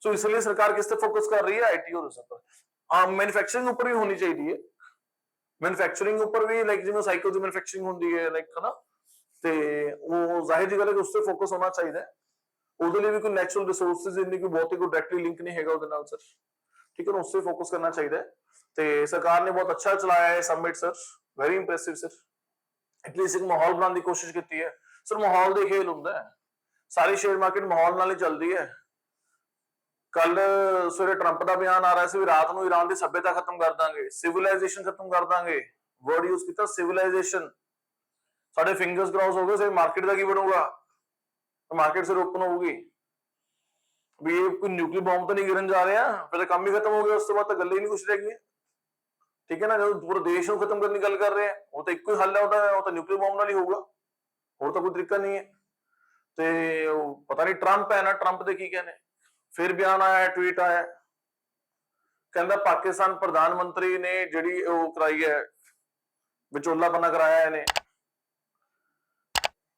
सो इसलिए सरकार किस पे फोकस कर रही है, आईटी और उस पर। मैन्युफैक्चरिंग ऊपर भी होनी चाहिए, मैन्युफैक्चरिंग ऊपर भी लाइक जिवें साइकिल ਦੀ ਮੈਨੂਫੈਕਚਰਿੰਗ ਹੁੰਦੀ ਹੈ ਲਾਈਕ ਹੈ ਨਾ, ਤੇ ਉਹ ਜ਼ਾਹਿਰ ਜੀ ਗੱਲ ਹੈ ਕਿ ਉਸ ਤੇ ਫੋਕਸ ਹੋਣਾ ਚਾਹੀਦਾ ਹੈ। ਉਹਦੇ ਲਈ ਵੀ ਕੋਈ ਨੈਚੁਰਲ ਰਿਸੋਰਸਿਸ ਇੰਨੀ ਕੋਈ ਬਹੁਤ ਹੀ ਕੋਈ ਡਾਇਰੈਕਟਲੀ ਲਿੰਕ ਨਹੀਂ ਹੈਗਾ ਉਹਦੇ ਨਾਲ ਸਰ, ਠੀਕ ਹੈ ਨਾ, ਉਸ ਤੇ ਫੋਕਸ ਕਰਨਾ ਚਾਹੀਦਾ ਹੈ। ਤੇ ਸਰਕਾਰ ਨੇ ਬਹੁਤ ਅੱਛਾ ਚਲਾਇਆ ਹੈ submit sir, very impressive sir. At least ਇੱਕ ਮਾਹੌਲ ਬਣਾਉਣ ਦੀ ਕੋਸ਼ਿਸ਼ ਕੀਤੀ ਹੈ ਸਰ। ਮਾਹੌਲ ਦੇ ਖੇਲ ਹੁੰਦਾ ਹੈ, ਸਾਰੀ ਸ਼ੇਅਰ ਮਾਰਕੀਟ ਮਾਹੌਲ ਨਾਲ ਹੀ ਚੱਲਦੀ ਹੈ। ਕੱਲ ਸਵੇਰੇ ਟਰੰਪ ਦਾ ਬਿਆਨ ਆ ਰਿਹਾ ਸੀ ਵੀ ਰਾਤ ਨੂੰ ਈਰਾਨ ਦੀ ਸਭਿਅਤਾ ਖਤਮ ਕਰ ਦਾਂਗੇ, ਸਿਵਲਾਈਜੇਸ਼ਨ ਖਤਮ ਕਰ ਦਾਂਗੇ, ਵਰਡ ਯੂਜ਼ ਕੀਤਾ ਸਿਵਲਾਈਜੇਸ਼ਨ। ਸਾਡੇ ਫਿੰਗਰਸ ਕ੍ਰਾਸ ਹੋ ਗਏ, ਸੇ ਮਾਰਕੀਟ ਦਾ ਕੀ ਬਣੂਗਾ, ਮਾਰਕੀਟ ਸਿਰ ਓਪਨ ਹੋਊਗੀ ਵੀ ਇਹ ਕੋਈ ਨਿਊਕਲੀਅਰ ਬੰਬ ਤਾਂ ਨਹੀਂ ਗਿਰਨ ਜਾ ਰਿਹਾ, ਫਿਰ ਕੰਮ ਹੀ ਖਤਮ ਹੋ ਗਿਆ, ਉਸ ਤੋਂ ਬਾਅਦ ਤਾਂ ਗੱਲ ਹੀ ਨਹੀਂ ਕੁਛ ਰਹਿ ਗਈ, ਠੀਕ ਹੈ ਨਾ। ਜਦੋਂ ਪੂਰੇ ਦੇਸ਼ ਨੂੰ ਖਤਮ ਕਰਨ ਦੀ ਗੱਲ ਕਰ ਰਹੇ ਆ, ਉਹ ਤਾਂ ਇੱਕੋ ਹੀ ਹੱਲ ਹੈ ਉਹਦਾ, ਉਹ ਤਾਂ ਨਿਊਕਲੀਅਰ ਬੰਬ ਨਾਲ ਹੀ ਹੋਊਗਾ, ਹੋਰ ਤਾਂ ਕੋਈ ਤਰੀਕਾ ਨਹੀਂ ਹੈ। ਤੇ ਉਹ ਪਤਾ ਨਹੀਂ ਟਰੰਪ ਹੈ ਨਾ, ਟਰੰਪ ਦੇ ਕੀ ਕਹਿੰਦੇ, ਫਿਰ ਬਿਆਨ ਆਇਆ, ਟਵੀਟ ਆਇਆ, ਕਹਿੰਦਾ ਪਾਕਿਸਤਾਨ ਪ੍ਰਧਾਨ ਮੰਤਰੀ ਨੇ ਜਿਹੜੀ ਉਹ ਕਰਾਈ ਹੈ ਵਿਚੋਲਾਪਨਾ ਕਰਾਇਆ ਇਹਨੇ,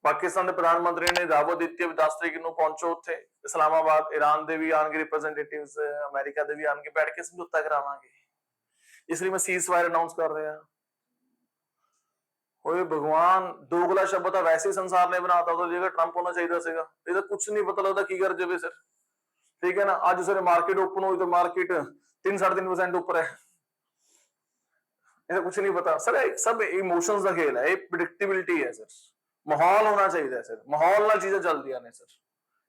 ਪਾਕਿਸਤਾਨ ਦੇ ਪ੍ਰਧਾਨ ਮੰਤਰੀ ਨੇ ਦਾਅਵਤ ਦਿੱਤੀ ਹੈ 10 ਤਰੀਕ ਨੂੰ ਪਹੁੰਚੋ ਉੱਥੇ ਇਸਲਾਮਾਬਾਦ, ਈਰਾਨ ਦੇ ਵੀ ਆਣਗੇ ਰਿਪਰੈਜ਼ੈਂਟੇਟਿਵਸ, ਅਮਰੀਕਾ ਦੇ ਵੀ ਆਣਗੇ, ਬੈਠ ਕੇ ਸਮਝੌਤਾ ਕਰਾਵਾਂਗੇ। ਇਸ ਲਈ ਮੈਂ ਸੀਜ਼ਫਾਇਰ ਅਨਾਉਂਸ ਕਰ ਰਿਹਾ। ਓਏ ਭਗਵਾਨ, ਦੋਗਲਾ ਸ਼ਬਦ ਤਾਂ ਵੈਸੇ ਹੀ ਸੰਸਾਰ ਨੇ ਬਣਾਤਾ, ਉਹਦੀ ਜਗ੍ਹਾ ਟਰੰਪ ਹੋਣਾ ਚਾਹੀਦਾ ਸੀਗਾ। ਇਹਦਾ ਕੁਝ ਨਹੀਂ ਪਤਾ ਲੱਗਦਾ ਕੀ ਕਰ ਜਾਵੇ ਸਰ, ਠੀਕ ਹੈ ਨਾ। ਅੱਜ ਸਵੇਰੇ ਮਾਰਕੀਟ ਓਪਨ ਹੋਈ ਤਾਂ ਮਾਰਕੀਟ 3-3.5% ਉੱਪਰ ਹੈ, ਇਹਦਾ ਕੁਝ ਨਹੀਂ ਪਤਾ ਸਰ। ਸਭ ਇਮੋਸ਼ਨਸ ਦਾ ਖੇਲ ਹੈ, ਇਹ ਪ੍ਰੈਡਿਕਟੇਬਿਲਿਟੀ ਹੈ ਸਰ। ਮਾਹੌਲ ਹੋਣਾ ਚਾਹੀਦਾ ਹੈ ਸਰ, ਮਾਹੌਲ ਨਾਲ ਚੀਜ਼ਾਂ ਚੱਲਦੀਆਂ ਨੇ ਸਰ।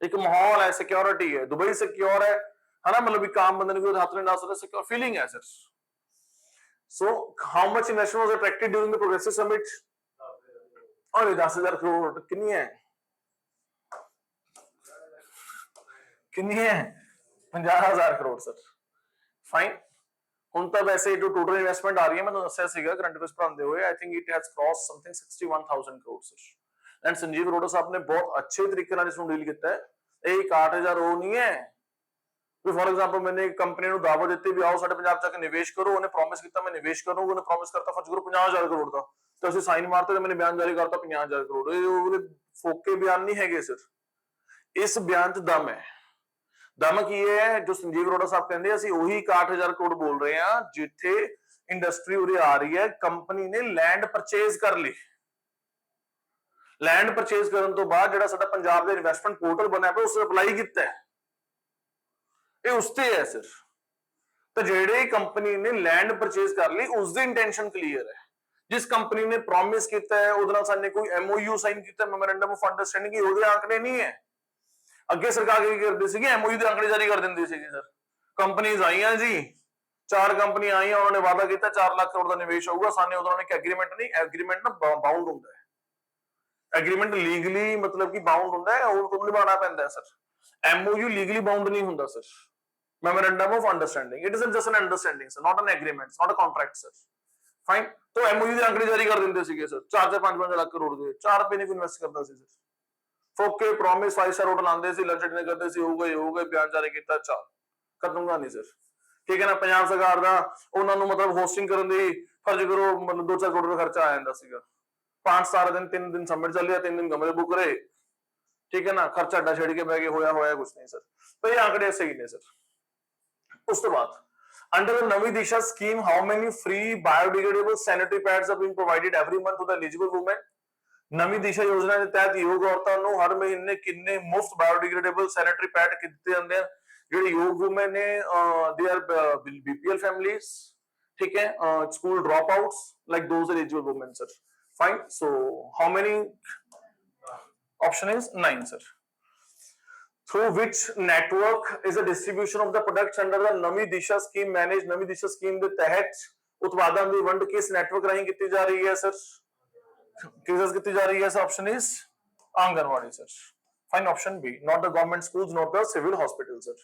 ਇੱਕ ਮਾਹੌਲ ਹੈ, ਸਿਕਿਉਰਿਟੀ ਹੈ, ਦੁਬਈ ਸਿਕਿਉਰ ਹੈ ਹਨਾ, ਮਤਲਬ ਵੀ ਕਾਮ ਬੰਦੇ ਨੂੰ ਕੋਈ ਹੱਥ ਨਹੀਂ ਲਾ ਸਕਦਾ, ਸਿਕਿਉਰ ਫੀਲਿੰਗ ਹੈ sir. So how much investment was attracted during the Progressive Summit? और 10,000 करोड़ कितनी है, कितनी है 50,000 करोड़ सर। फाइन, ਹੁਣ ਤਾਂ ਵੈਸੇ ਜੋ ਟੋਟਲ ਇਨਵੈਸਟਮੈਂਟ ਆ ਰਹੀ ਹੈ, ਮੈਨੂੰ ਦੱਸਿਆ ਸੀਗਾ ਕਰੰਟ ਅਫੇਅਰਸ ਪੜ੍ਹਾਉਂਦੇ ਹੋਏ, I think it has cross something 61,000 crore sir. And Sanjeev Arora ਸਾਹਿਬ ਨੇ ਬਹੁਤ ਅੱਛੇ ਤਰੀਕੇ ਨਾਲ ਇਸ ਨੂੰ ਡੀਲ ਕੀਤਾ ਹੈ। ਇਹ 61,000 ਉਹ ਨਹੀਂ ਹੈ ਵੀ ਫॉर एग्जांपल मैंने एक कंपनी ਨੂੰ ਦਾਅਵਾ ਦਿੱਤੀ ਵੀ ਆਓ ਸਾਡੇ ਪੰਜਾਬ ਚ ਆ ਕੇ ਨਿਵੇਸ਼ ਕਰੋ, ਉਹਨੇ ਪ੍ਰੋਮਿਸ ਕੀਤਾ ਮੈਂ ਨਿਵੇਸ਼ ਕਰੂੰਗਾ, ਉਹਨੇ ਪ੍ਰੋਮਿਸ ਕਰਤਾ ਫਰਜ਼ ਕਰੋ 50,000 ਕਰੋੜ ਦਾ, ਤੇ ਅਸੀਂ ਸਾਈਨ ਮਾਰਤੇ ਤੇ ਮੈंने ਬਿਆਨ ਜਾਰੀ ਕਰਤਾ 50,000 ਕਰੋੜ। ਇਹ ਉਹਦੇ ਫੋਕੇ ਬਿਆਨ ਨਹੀਂ ਹੈਗੇ ਸਰ, ਇਸ ਬਿਆਨ ਚ ਦਮ ਹੈ। ਦਮ ਕੀ ਹੈ, ਜੋ ਸੰਜੀਵ ਅਰੋੜਾ ਸਾਹਿਬ ਕਹਿੰਦੇ ਅਸੀਂ ਉਹੀ 61,000 ਕਰੋੜ ਬੋਲ ਰਹੇ ਹਾਂ ਜਿੱਥੇ ਇੰਡਸਟਰੀ ਉਰੇ ਆ ਰਹੀ ਹੈ, ਕੰਪਨੀ ਨੇ ਲੈਂਡ ਪਰਚੇਜ਼ ਕਰ ਲਈ। ਲੈਂਡ ਪਰਚੇਜ਼ ਕਰਨ ਤੋਂ ਬਾਅਦ ਜਿਹੜਾ ਸਾਡਾ ਪੰਜਾਬ ਦਾ ਇਨਵੈਸਟਮੈਂਟ ਪੋਰਟਲ ਬਣਿਆ ਪਿਆ ਉਸ ਤੇ ਅਪਲਾਈ ਕੀਤਾ ਹੈ, ਇਹ ਉਸ ਤੇ ਹੈ ਸਰ। ਤਾਂ ਜਿਹੜੇ ਕੰਪਨੀ ਨੇ ਲੈਂਡ ਪਰਚੇਜ਼ ਕਰ ਲਈ ਉਸ ਦੀ ਇੰਟੈਂਸ਼ਨ ਕਲੀਅਰ ਹੈ। ਜਿਸ ਕੰਪਨੀ ਨੇ ਪ੍ਰੋਮਿਸ ਕੀਤਾ ਹੈ ਉਹਦੇ ਨਾਲ ਸਾਨੇ ਕੋਈ ਐਮਓਯੂ ਸਾਈਨ ਕੀਤਾ, ਮੈਮੋਰੈਂਡਮ ਆਫ ਅੰਡਰਸਟੈਂਡਿੰਗ, ਉਹਦੇ ਆંકੜੇ ਨਹੀਂ ਹੈ। ਅੱਗੇ ਸਰਕਾਰ ਕੀ ਕਰਦੀ ਸੀਗੀ, ਐਮਓਯੂ ਦੇ ਆંકੜੇ ਜਾਰੀ ਕਰ ਦਿੰਦੀ ਸੀਗੀ ਸਰ। ਕੰਪਨੀਆਂ ਆਈਆਂ ਜੀ, 4 ਕੰਪਨੀਆਂ ਆਈਆਂ, ਉਹਨਾਂ ਨੇ ਵਾਅਦਾ ਕੀਤਾ 4 ਲੱਖ ਕਰੋੜ ਦਾ ਨਿਵੇਸ਼ ਹੋਊਗਾ, ਸਾਨੇ ਉਹਨਾਂ ਨੇ ਇੱਕ ਐਗਰੀਮੈਂਟ ਨਹੀਂ, ਐਗਰੀਮੈਂਟ ਨਾ ਬਾਉਂਡ ਹੁੰਦਾ ਹੈ, ਐਗਰੀਮੈਂਟ ਲੀਗਲੀ ਮਤਲਬ ਕਿ ਬਾਉਂਡ ਹੁੰਦਾ ਹੈ, ਉਹ ਨਿਭਾਉਣਾ ਪੈਂਦਾ ਹੈ ਸਰ। ਐਮਓਯੂ ਲੀਗਲੀ ਬਾਉਂਡ ਨਹੀਂ ਹੁੰਦਾ sir, memorandum of understanding, it isn't just an understanding sir, not an agreement, it's not a contract sir, fine। तो MOU ਦੇ ਅੰਕੜੇ ਜਾਰੀ ਕਰ ਦਿੰਦੇ ਸੀਗੇ ਸਰ, 4-5 ਲੱਖ ਕਰੋੜ ਦੇ, 4 ਰੁਪਏ ਨਹੀਂ ਇਨਵੈਸਟ ਕਰਦਾ ਸੀ ਸਰ। ਫੋਕੇ ਪ੍ਰੋਮਿਸ 5 ਸਟਾਰ ਹੋਟਲ ਆਉਂਦੇ ਸੀ, ਲੰਚ ਡਿਨਰ ਕਰਦੇ ਸੀ, ਹੋਊਗਾ ਬਿਆਨ ਜਾਰੀ ਕੀਤਾ, ਚਾ ਕਰਦੂੰਗਾ ਨਹੀਂ ਸਰ, ਠੀਕ ਹੈ ਨਾ। ਪੰਜਾਬ ਸਰਕਾਰ ਦਾ ਉਹਨਾਂ ਨੂੰ ਮਤਲਬ ਹੋਸਟਿੰਗ ਕਰਨ ਦੀ ਫਰਜ਼ ਕਰੋ, ਮਤਲਬ 2-4 ਕਰੋੜ ਦਾ ਖਰਚਾ ਆ ਜਾਂਦਾ ਸੀਗਾ। 5 ਸਟਾਰ ਦਿਨ 3 ਦਿਨ ਸਮਿਟ ਚੱਲਿਆ, 3 ਦਿਨ ਕਮਰੇ ਬੁੱਕ ਰਹੇ, ਠੀਕ ਹੈ ਨਾ, ਖਰਚਾ ਅੱਡਾ ਛੇੜ ਕੇ ਬਹਿ ਗਏ, ਹੋਇਆ ਕੁਛ ਨਹੀਂ ਸਰ। ਤਾਂ ਇਹ ਆंकड़े ਸਹੀ ਨੇ ਸਰ। ਉਸ ਤੋਂ ਬਾਅਦ under the ਨਵੀਂ ਦਿਸ਼ਾ scheme how many free biodegradable sanitary pads are being provided every month to the eligible women? ਨਵੀਂ ਦਿਸ਼ਾ ਯੋਜਨਾ ਦੇ ਤਹਿਤ ਯੋਗ ਔਰਤਾਂ ਨੂੰ ਹਰ ਮਹੀਨੇ ਕਿੰਨੇ ਮੁਫਤ ਬਾਇਓਡੀਗ੍ਰੇਡੇਬਲ ਸੈਨੀਟਰੀ ਪੈਡ ਦਿੱਤੇ ਜਾਂਦੇ ਆ। ਜਿਹੜੇ ਯੋਗ ਵੂਮਨ ਨੇ ਦੇ ਆਰ BPL families, ਠੀਕ ਹੈ, school drop outs like those eligible women sir, fine। so how many, option is 9 sir। through which network is the distribution of the products under the ਨਵੀਂ ਦਿਸ਼ਾ scheme managed? ਨਵੀਂ ਦਿਸ਼ਾ scheme ਦੇ ਤਹਿਤ ਉਤਪਾਦਾਂ ਦੀ ਵੰਡ ਕਿਸ ਨੈਟਵਰਕ ਰਾਹੀਂ ਕੀਤੀ ਜਾ ਰਹੀ ਹੈ ਸਰ? ਕਿਸ ਕੀਤੀ ਜਾ ਰਹੀ ਹੈ? Option is anganwadi sir, fine। option B, not the government schools, not the civil hospitals sir,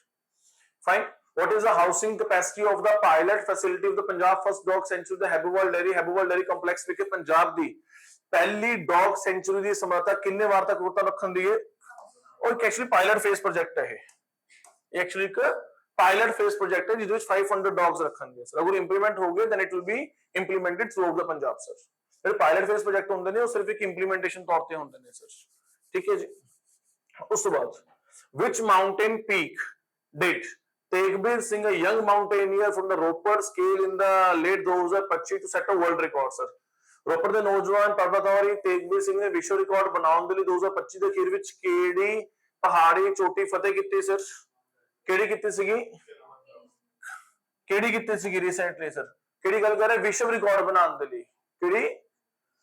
fine। what is the housing capacity of the pilot facility of the Punjab first dog sanctuary, the Happywell Dairy complex ਵਿਖੇ ਪੰਜਾਬ ਦੀ ਪਹਿਲੀ dog sanctuary ਦੀ ਸਮਰੱਥਾ ਕਿੰਨੇ ਵਾਰ ਤੱਕ ਰੱਖਣ ਦੀ ਹੈ? और एक actually pilot phase project है ये एक्चुअली एक ਪਾਇਲਟ ਫੇਸ ਪ੍ਰੋਜੈਕਟ ਹੈ ਜਿਹਦੇ ਵਿੱਚ 500 ਡੌਗਸ ਰੱਖਣਗੇ ਸਰ। ਅਗਰ ਇੰਪਲੀਮੈਂਟ ਹੋ ਗਏ then it will be implemented throughout the Punjab sir. ਜਿਹੜੇ ਪਾਇਲਟ ਫੇਸ ਪ੍ਰੋਜੈਕਟ ਹੁੰਦੇ ਨੇ ਉਹ ਸਿਰਫ ਇੱਕ ਇੰਪਲੀਮੈਂਟੇਸ਼ਨ ਤੌਰ ਤੇ ਹੁੰਦੇ ਨੇ ਸਰ। ਠੀਕ ਹੈ ਜੀ। ਉਸ ਤੋਂ ਬਾਅਦ which mountain peak did Tegbir Singh, a young mountaineer from the Ropar scale in the late 2025 to set a world record sir? Ropar ਦੇ ਨੌਜਵਾਨ ਪਰਬਤਾਰੋਹੀ ਤੇਗਬੀਰ ਸਿੰਘ ਨੇ ਵਿਸ਼ਵ ਰਿਕਾਰਡ ਬਣਾਉਣ ਦੇ ਲਈ 2025 ਦੇ ਅਖੀਰ ਵਿੱਚ ਕਿਹੜੀ ਪਹਾੜੀ ਚੋਟੀ ਫਤਿਹ ਕੀਤੀ ਸਰ? ਕਿਹੜੀ ਕੀਤੀ ਸੀਗੀ? ਕਿਹੜੀ ਕੀਤੀ ਸੀਗੀ ਰੀਸੈਂਟਲੀ ਸਰ? ਕਿਹੜੀ ਗੱਲ ਕਰ ਰਹੇ? ਵਿਸ਼ਵ ਰਿਕਾਰਡ ਬਣਾਉਣ ਦੇ ਲਈ। ਕਿਹੜੀ?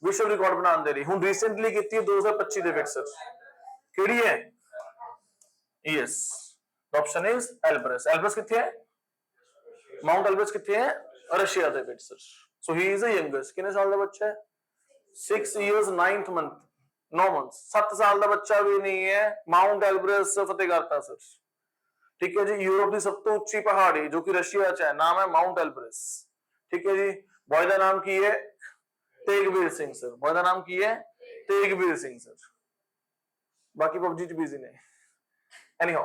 ਵਿਸ਼ਵ ਰਿਕਾਰਡ ਬਣਾਉਣ ਦੇ ਲਈ ਹੁਣ ਰੀਸੈਂਟਲੀ ਕੀਤੀ ਹੈ 2025 ਦੇ ਵਿੱਚ ਸਰ। ਕਿਹੜੀ ਹੈ? Yes, the option is Elbrus. Elbrus किथे है? Mount Elbrus किथे है? रशिया ਦੇ ਵਿੱਚ sir. So he is the youngest. ਕਿੰਨੇ ਸਾਲ ਦਾ ਬੱਚਾ ਹੈ? 6 years 9th month 9 months 7 ਸਾਲ ਦਾ ਬੱਚਾ ਵੀ ਨਹੀਂ ਹੈ, ਮਾਊਂਟ ਐਲਬਰਸ ਫਤਿਹ ਕਰਤਾ ਸਰ। ਠੀਕ ਹੈ ਜੀ। ਯੂਰਪ ਦੀ ਸਭ ਤੋਂ ਉੱਚੀ ਪਹਾੜੀ ਜੋ ਕਿ ਰਸ਼ੀਆ ਚ ਹੈ, ਨਾਮ ਹੈ ਮਾਊਂਟ ਐਲਬਰਸ। ਠੀਕ ਹੈ ਜੀ। ਬॉय ਦਾ ਨਾਮ ਕੀ ਹੈ? ਤੇਗਬੀਰ ਸਿੰਘ ਸਰ। ਬॉय ਦਾ ਨਾਮ ਕੀ ਹੈ? ਤੇਗਬੀਰ ਸਿੰਘ ਸਰ। ਬਾਕੀ ਪਬਜੀ ਚ ਬਿਜ਼ੀ ਨੇ। Anyhow,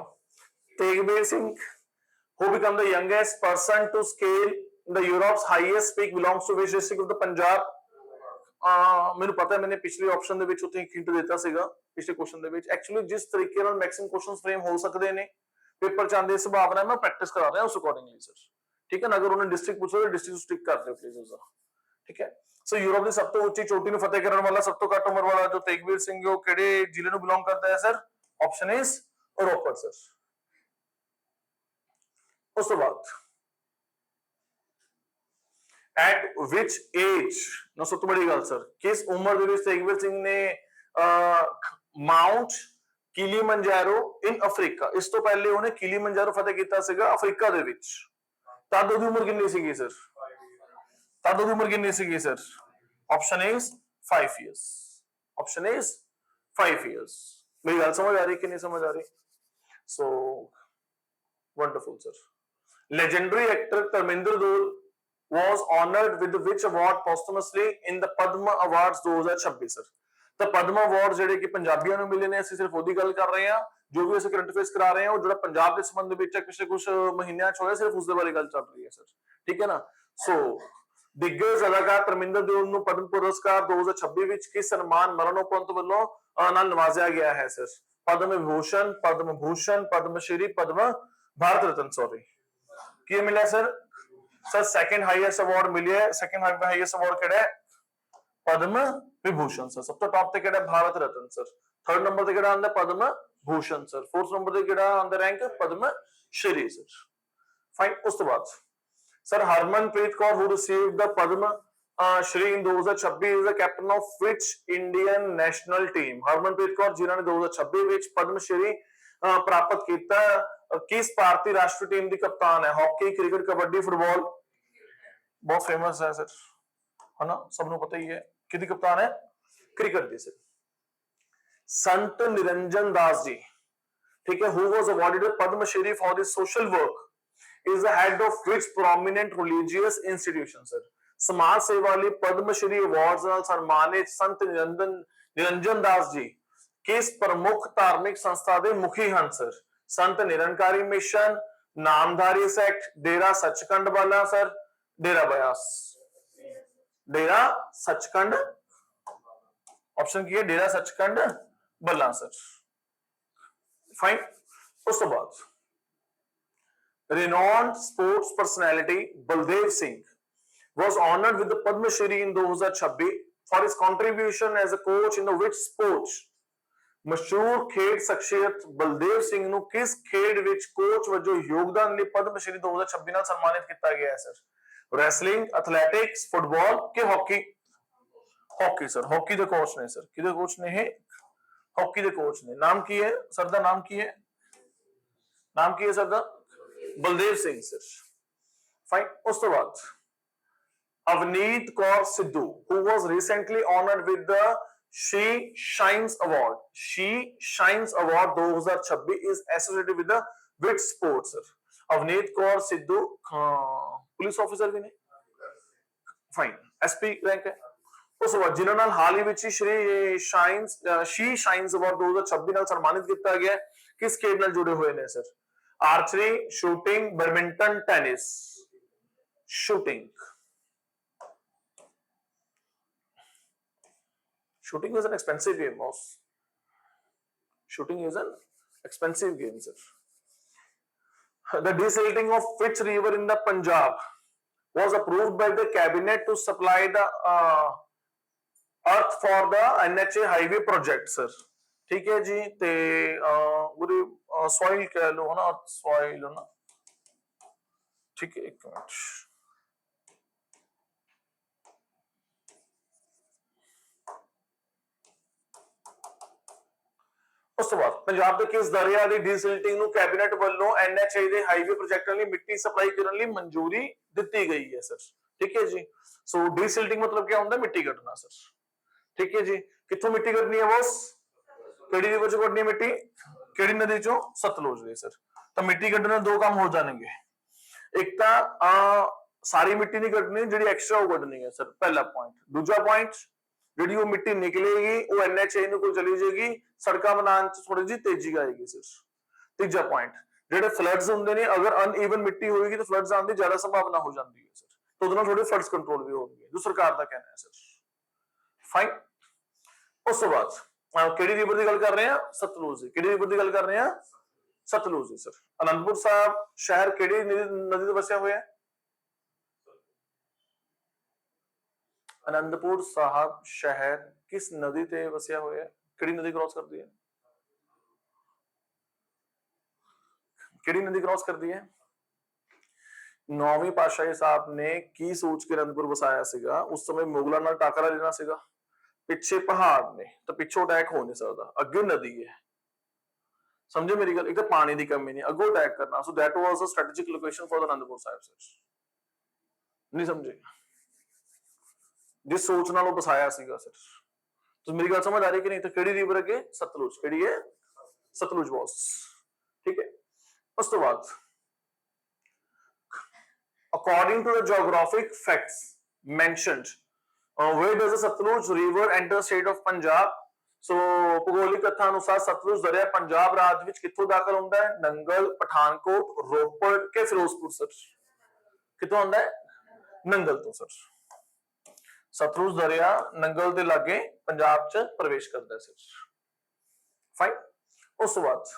Tegbir Singh, who became the youngest person to scale the Europe's highest peak, belongs to which district of the Punjab? ਮੈਨੂੰ ਪਤਾ ਹੈ, ਮੈंने ਪਿਛਲੇ ਆਪਸ਼ਨ ਦੇ ਵਿੱਚ ਉੱਥੇ ਹਿੰਟ ਦਿੱਤਾ ਸੀਗਾ ਪਿਛਲੇ ਕੁਐਸਚਨ ਦੇ ਵਿੱਚ। ਐਕਚੁਅਲੀ ਜਿਸ ਤਰੀਕੇ ਨਾਲ ਮੈਕਸਿਮਮ ਕੁਐਸਚਨਸ ਫਰੇਮ ਹੋ ਸਕਦੇ ਨੇ ਪੇਪਰ ਚ ਆਉਂਦੇ ਸੁਭਾਵਨਾ ਹੈ, ਮੈਂ ਪ੍ਰੈਕਟਿਸ ਕਰਾ ਰਿਹਾ ਉਸ ਅਕੋਰਡਿੰਗਲੀ ਸਰ। ਠੀਕ ਹੈ ਨਾ। ਅਗਰ ਉਹਨੇ ਡਿਸਟ੍ਰਿਕਟ ਪੁੱਛੋ ਤਾਂ ਡਿਸਟ੍ਰਿਕਟ ਨੂੰ ਸਟਿਕ ਕਰ ਦਿਓ ਪਲੀਜ਼ ਉਸਦਾ। ਠੀਕ ਹੈ। ਸੋ ਯੂਰਪ ਦੀ ਸਭ ਤੋਂ ਉੱਚੀ ਚੋਟੀ ਨੂੰ ਫਤਿਹ ਕਰਨ ਵਾਲਾ ਸਭ ਤੋਂ ਘੱਟ ਉਮਰ ਵਾਲਾ ਜੋ ਤੇਗਬੀਰ ਸਿੰਘ ਉਹ ਕਿਹੜੇ ਜ਼ਿਲ੍ਹੇ ਨੂੰ ਬਿਲੋਂਗ ਕਰਦਾ ਹੈ sir? Option is Ropar sir. ਉਸ ਤੋਂ ਬਾਅਦ at which age, ਨਾ ਸਭ ਤੋਂ ਬੜੀ ਗੱਲ ਸਰ, ਕਿਸ ਉਮਰ ਦੇ ਵਿੱਚ ਤੇਗਬੀਰ ਸਿੰਘ ਨੇ ਮਾਊਂਟ ਕਿਲੀਮੰਜਾਰੋ ਇਨ ਅਫਰੀਕਾ, ਇਸ ਤੋਂ ਪਹਿਲੇ ਉਹਨੇ ਕਿਲੀਮੰਜਾਰੋ ਫਤਿਹ ਕੀਤਾ ਸੀਗਾ ਅਫਰੀਕਾ ਦੇ ਵਿੱਚ। ਤਦ ਉਹਦੀ ਉਮਰ ਕਿੰਨੀ ਸੀਗੀ ਸਰ? ਤਦ ਉਹਦੀ ਉਮਰ ਕਿੰਨੀ ਸੀਗੀ sir? Option is 5 years। Option is 5 years। ਮੇਰੀ ਗੱਲ ਸਮਝ ਆ ਰਹੀ ਕਿ ਨਹੀਂ ਸਮਝ ਆ ਰਹੀ? So wonderful sir. Legendary actor Tarminder Dhool was honored with which award posthumously in the Padma Awards 2026 sir? ਤਾਂ ਪਦਮਾ ਅਵਾਰਡ ਜਿਹੜੇ ਕਿ ਪੰਜਾਬੀਆਂ ਨੂੰ ਮਿਲੇ ਨੇ, ਅਸੀਂ ਸਿਰਫ ਉਹਦੀ ਗੱਲ ਕਰ ਰਹੇ ਹਾਂ। ਜੋ ਵੀ ਅਸੀਂ ਕਰੰਟ ਅਫੇਅਰਸ ਕਰਾ ਰਹੇ ਹਾਂ ਉਹ ਜਿਹੜਾ ਪੰਜਾਬ ਦੇ ਸੰਬੰਧ ਵਿੱਚ ਪਿਛਲੇ ਕੁਝ ਮਹੀਨਿਆਂ ਚ ਹੋਇਆ, ਸਿਰਫ ਉਸ ਦੇ ਬਾਰੇ ਗੱਲ ਚੱਲ ਰਹੀ ਹੈ ਸਰ। ਠੀਕ ਹੈ ਨਾ। ਸੋ ਦਿੱਗਜ ਅਦਾਕਾਰ ਧਰਮਿੰਦਰ ਦਿਓਲ ਨੂੰ ਪਦਮ ਪੁਰਸਕਾਰ 2026 ਵਿੱਚ ਕਿਸ ਸਨਮਾਨ ਮਰਨੋਪਰੰਤ ਵੱਲੋਂ ਨਾਲ ਨਵਾਜ਼ਿਆ ਗਿਆ ਹੈ ਸਰ? ਪਦਮ ਵਿਭੂਸ਼ਣ, ਪਦਮ ਭੂਸ਼ਣ, ਪਦਮ ਸ਼੍ਰੀ, ਪਦਮ ਭਾਰਤ ਰਤਨ। ਸੌਰੀ, ਕੀ ਮਿਲਿਆ sir? Sir second highest award ਮਿਲਿਆ। ਸੈਕੰਡ ਹਾਈਐਸਟ ਅਵਾਰਡ ਕਿਹੜਾ ਹੈ? ਪਦਮ ਵਿਭੂਸ਼ਣ ਸਰ। ਸਭ ਤੋਂ ਟੌਪ ਤੇ ਕਿਹੜਾ? Bharat Ratna sir. Third number ਤੇ ਕਿਹੜਾ ਆਉਂਦਾ? Padma Bhushan sir. Fourth number ਤੇ ਕਿਹੜਾ ਆਉਂਦਾ rank? Padma Shri sir. Fine. ਉਸ ਤੋਂ ਬਾਅਦ sir Harmanpreet Kaur who received the Padma Shri in 2026 is the captain of which Indian national team? Harmanpreet Kaur ਜਿਨ੍ਹਾਂ ਨੇ 2026 ਵਿੱਚ ਪਦਮ ਸ਼੍ਰੀ ਪ੍ਰਾਪਤ ਕੀਤਾ, ਕਿਸ ਭਾਰਤੀ ਰਾਸ਼ਟਰੀ ਟੀਮ ਦੀ ਕਪਤਾਨ ਹੈ? Hockey, cricket, kabaddi, football. ਬਹੁਤ ਫੇਮਸ ਹੈ ਸਰ, ਹੈ ਨਾ, ਸਭ ਨੂੰ ਪਤਾ ਹੀ ਹੈ। ਕਿਹਦੀ ਕਪਤਾਨ ਹੈ? ਕ੍ਰਿਕਟ ਦੀ ਸਰ। ਸੰਤ ਨਿਰੰਜਨ ਦਾਸ ਜੀ, ਠੀਕ ਹੈ, who was awarded with Padma Shri for his social work, is the head of which prominent religious institution sir? ਸਮਾਜ ਸੇਵਾ ਲਈ ਪਦਮ ਸ਼੍ਰੀ ਅਵਾਰਡ ਨਾਲ ਸਨਮਾਨਿਤ ਸੰਤ ਨਿਰੰਜਨ ਦਾਸ ਜੀ ਕਿਸ ਪ੍ਰਮੁੱਖ ਧਾਰਮਿਕ ਸੰਸਥਾ ਦੇ ਮੁਖੀ ਹਨ sir? Sant Nirankari mission, Namdhari sect, ਡੇਰਾ ਸੱਚਖੰਡ ਵਾਲਾ ਸਰ, ਡੇਰਾ ਬਿਆਸ। ਡੇਰਾ ਸੱਚਖੰਡ। ਆਪਸ਼ਨ ਕੀ ਹੈ? ਡੇਰਾ ਸੱਚਖੰਡ ਬੱਲਾ ਸਰ। ਫਾਈਨ। ਉਸ ਤੋਂ ਬਾਅਦ renowned sports personality Baldev Singh was honored with the Padma Shri in 2026 for his contribution as a coach in the which sport? ਮਸ਼ਹੂਰ ਖੇਡ ਸ਼ਖਸੀਅਤ ਬਲਦੇਵ ਸਿੰਘ ਨੂੰ ਕਿਸ ਖੇਡ ਵਿੱਚ ਕੋਚ ਵਜੋਂ ਯੋਗਦਾਨ ਲਈ ਪਦਮ ਸ਼੍ਰੀ 2026 ਨਾਲ ਸਨਮਾਨਿਤ ਕੀਤਾ ਗਿਆ ਹੈ ਸਰ? ਰੈਸਲਿੰਗ, ਐਥਲੈਟਿਕਸ, ਫੁੱਟਬਾਲ ਕਿ ਹਾਕੀ? Hockey sir. ਹਾਕੀ ਦੇ ਕੋਚ ਨੇ ਸਰ। ਕਿਹਦੇ ਕੋਚ ਨੇ ਇਹ? ਹਾਕੀ ਦੇ ਕੋਚ ਨੇ। ਨਾਮ ਕੀ ਹੈ ਸਰ ਦਾ? ਨਾਮ ਕੀ ਹੈ? ਨਾਮ ਕੀ ਹੈ ਸਰ ਦਾ? ਬਲਦੇਵ ਸਿੰਘ ਸਰ। ਫਾਈਨ। ਉਸ ਤੋਂ ਬਾਅਦ Avneet Kaur Sidhu who was recently honored with the She Shines Award. She Shines Award 2026 is associated with the which sport sir? Avneet Kaur Sidhu police officer ਵੀ ਨੇ। ਫਾਈਨ। ਐਸਪੀ ਰੈਂਕ ਹੈ। ਉਸ ਤੋਂ ਬਾਅਦ ਜਿਨ੍ਹਾਂ ਨਾਲ ਹਾਲ ਹੀ ਵਿੱਚ ਸ਼੍ਰੀ ਸ਼ੀ ਸ਼ਾਈਨਸ ਅਵਾਰਡ 2026 ਨਾਲ ਸਨਮਾਨਿਤ ਕੀਤਾ ਗਿਆ, ਕਿਸ ਖੇਡ ਨਾਲ ਜੁੜੇ ਹੋਏ ਨੇ sir? Archery, shooting, badminton, tennis. Shooting, shooting is an expensive game, boss. Shooting is an expensive game, sir. The desilting of which river in the Punjab was approved by the cabinet to supply the earth for the NHA highway project, sir. ठीक है जी, ते पूरी soil कह लो ना, soil ना, ठीक है, एक मिनट। ਉਸ ਤੋਂ ਬਾਅਦ ਪੰਜਾਬ ਦੇ ਕਿਸ ਦਰਿਆ ਦੀ ਡੀਸਿਲਟਿੰਗ ਨੂੰ ਕੈਬਨਿਟ ਵੱਲੋਂ ਐਨਐਚਏ ਦੇ ਹਾਈਵੇ ਪ੍ਰੋਜੈਕਟਾਂ ਲਈ ਮਿੱਟੀ ਸਪਲਾਈ ਕਰਨ ਲਈ ਮਨਜ਼ੂਰੀ ਦਿੱਤੀ ਗਈ ਹੈ ਸਰ। ਠੀਕ ਹੈ ਜੀ, ਸੋ ਡੀਸਿਲਟਿੰਗ ਮਤਲਬ ਕੀ ਹੁੰਦਾ, ਮਿੱਟੀ ਕੱਢਣਾ ਸਰ। ਠੀਕ ਹੈ ਜੀ, ਕਿੱਥੋਂ ਮਿੱਟੀ ਕੱਢਣੀ ਹੈ ਬੋਸ, ਕਿਹੜੀ ਰਿਵਰ ਚੋਂ ਕੱਢਣੀ ਮਿੱਟੀ, ਕਿਹੜੀ ਨਦੀ ਚੋਂ, ਸਤਲੁਜ ਦੀ ਸਰ। ਤਾਂ ਮਿੱਟੀ ਕੱਢਣ ਦੇ ਦੋ ਕੰਮ ਹੋ ਜਾਣਗੇ, ਇੱਕ ਤਾਂ ਸਾਰੀ ਮਿੱਟੀ ਨਹੀਂ ਕੱਢਣੀ, ਜਿਹੜੀ ਐਕਸਟਰਾ ਉਹ ਕੱਢਣੀ ਹੈ ਸਰ, ਪਹਿਲਾ ਪੁਆਇੰਟ। ਦੂਜਾ ਪੁਆਇੰਟ, ਜਿਹੜੀ ਉਹ ਮਿੱਟੀ ਨਿਕਲੇਗੀ ਉਹ ਐਨਐਚਏ ਨੂੰ ਕੋਲ ਚਲੀ ਜਾਏਗੀ, ਸੜਕਾਂ ਬਣਾਉਣ ਚ ਥੋੜੀ ਜਿਹੀ ਤੇਜ਼ੀ ਆਏਗੀ ਸਰ। ਤੀਜਾ ਪੁਆਇੰਟ, ਜਿਹੜੇ ਫਲੱਡਸ ਹੁੰਦੇ ਨੇ, ਅਗਰ ਅਨਈਵਨ ਮਿੱਟੀ ਹੋਏਗੀ ਤਾਂ ਫਲੱਡਸ ਆਉਣ ਦੀ ਜ਼ਿਆਦਾ ਸੰਭਾਵਨਾ ਹੋ ਜਾਂਦੀ ਹੈ ਸਰ, ਤਾਂ ਉਹਦੇ ਨਾਲ ਥੋੜੇ ਫਲੱਡਸ ਕੰਟਰੋਲ ਵੀ ਹੋਣਗੇ, ਜੋ ਸਰਕਾਰ ਦਾ ਕਹਿਣਾ ਹੈ ਸਰ। ਫਾਈਨ। ਉਸ ਤੋਂ ਬਾਅਦ ਕਿਹੜੀ ਰਿਵਰ ਦੀ ਗੱਲ ਕਰ ਰਹੇ ਹਾਂ, ਸਤਲੁਜ ਦੀ। ਕਿਹੜੀ ਰਿਵਰ ਦੀ ਗੱਲ ਕਰ ਰਹੇ ਹਾਂ, ਸਤਲੁਜ ਦੀ ਸਰ। ਅਨੰਦਪੁਰ ਸਾਹਿਬ ਸ਼ਹਿਰ ਕਿਹੜੀ ਨਦੀ ਤੇ ਵਸਿਆ ਹੋਇਆ ਹੈ, ਅਨੰਦਪੁਰ ਸਾਹਿਬ ਸ਼ਹਿਰ ਕਿਸ ਨਦੀ ਤੇ ਵਸਿਆ ਹੋਇਆ ਹੈ, ਕਿਹੜੀ ਨਦੀ ਕ੍ਰਾਸ ਕਰਦੀ ਹੈ, ਕਿਹੜੀ ਨਦੀ ਕ੍ਰਾਸ ਕਰਦੀ ਹੈ। ਨੌਵੀਂ ਪਾਤਸ਼ਾਹੀ ਸਾਹਿਬ ਨੇ ਕੀ ਸੋਚ ਕੇ ਅਨੰਦਪੁਰ ਵਸਾਇਆ ਸੀਗਾ, ਉਸ ਸਮੇਂ ਮੁਗਲਾਂ ਨਾਲ ਟਾਕਰਾ ਲੈਣਾ ਸੀਗਾ, ਪਿੱਛੇ ਪਹਾੜ ਨੇ ਤਾਂ ਪਿੱਛੋਂ ਅਟੈਕ ਹੋ ਨਹੀਂ ਸਕਦਾ, ਅੱਗੇ ਨਦੀ ਹੈ, ਸਮਝੇ ਮੇਰੀ ਗੱਲ। ਇੱਕ ਤਾਂ ਪਾਣੀ ਦੀ ਕਮੀ ਨਹੀਂ, ਅੱਗੋਂ ਅਟੈਕ ਕਰਨਾ, so that was a strategic location for the Anandpur Sahib sir. ਨਹੀਂ ਸਮਝੇ, ਜਿਸ ਸੋਚ ਨਾਲ ਉਹ ਵਸਾਇਆ ਸੀਗਾ ਸਰ। तो मेरी गल समझ आ रही कि नहीं। तो केड़ी रिवर अगे, सतलुज। केड़ी है, सतलुज बॉस। ठीक है, उस तो बाद according to the geographic facts mentioned where does the Satluj river enter the state of Punjab? सो ਭੂਗੋਲਿਕ ਤੱਥਾਂ ਅਨੁਸਾਰ ਸਤਲੁਜ ਦਰਿਆ ਪੰਜਾਬ ਰਾਜ ਵਿੱਚ ਕਿੱਥੋਂ ਦਾਖਲ ਹੁੰਦਾ ਹੈ, ਨੰਗਲ, ਪਠਾਨਕੋਟ, ਰੋਪੜ ਕੇ ਫਿਰੋਜ਼ਪੁਰ ਸਰ। ਕਿੱਥੋਂ ਆਉਂਦਾ ਹੈ, ਨੰਗਲ ਤੋਂ ਸਰ। सतलुज दरिया नंगल के लागे पंजाब च प्रवेश करता है सर। फाइन। उस बाद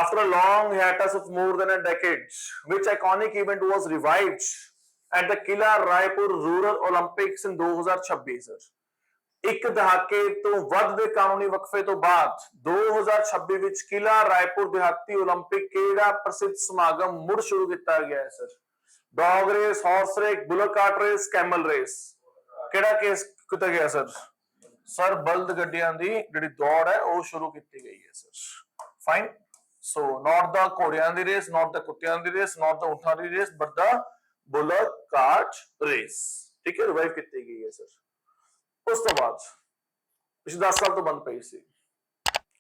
after a long hiatus of more than a decade, which iconic event was revived at the Kila Raipur Rural Olympics in 2026 sir। ਇੱਕ ਦਹਾਕੇ ਤੋਂ ਵੱਧ ਦੇ ਕਾਨੂੰਨੀ ਵਕਫੇ ਤੋਂ ਬਾਅਦ 2026 ਵਿੱਚ ਕਿਲਾ ਰਾਏਪੁਰ ਦਿਹਾਤੀ ਓਲੰਪਿਕ ਕਿਹੜਾ ਪ੍ਰਸਿੱਧ ਸਮਾਗਮ ਮੁੜ ਸ਼ੁਰੂ ਕੀਤਾ ਗਿਆ ਹੈ sir. Dog race, horse race, bullock cart race, camel race. ਕਿਹੜਾ ਕੇਸ ਕੀਤਾ ਗਿਆ ਸਰ, ਸਰ ਬਲਦ ਗੱਡੀਆਂ ਦੀ ਜਿਹੜੀ ਦੌੜ ਹੈ ਉਹ ਸ਼ੁਰੂ ਕੀਤੀ ਗਈ ਹੈ ਸਰ। ਫਾਈਨ। ਸੋ ਨਾਟ ਦਾ ਘੋੜਿਆਂ ਦੀ ਰੇਸ, ਨਾਟ ਦਾ ਕੁੱਤਿਆਂ ਦੀ race, not the ਊਠਾਂ the race, but the bulk cart race. ਠੀਕ ਹੈ, ਰਿਵਾਈਵ ਕੀਤੀ ਗਈ ਹੈ ਸਰ। ਉਸ ਤੋਂ ਬਾਅਦ ਪਿਛਲੇ 10 ਸਾਲ ਤੋਂ ਬੰਦ ਪਈ ਸੀ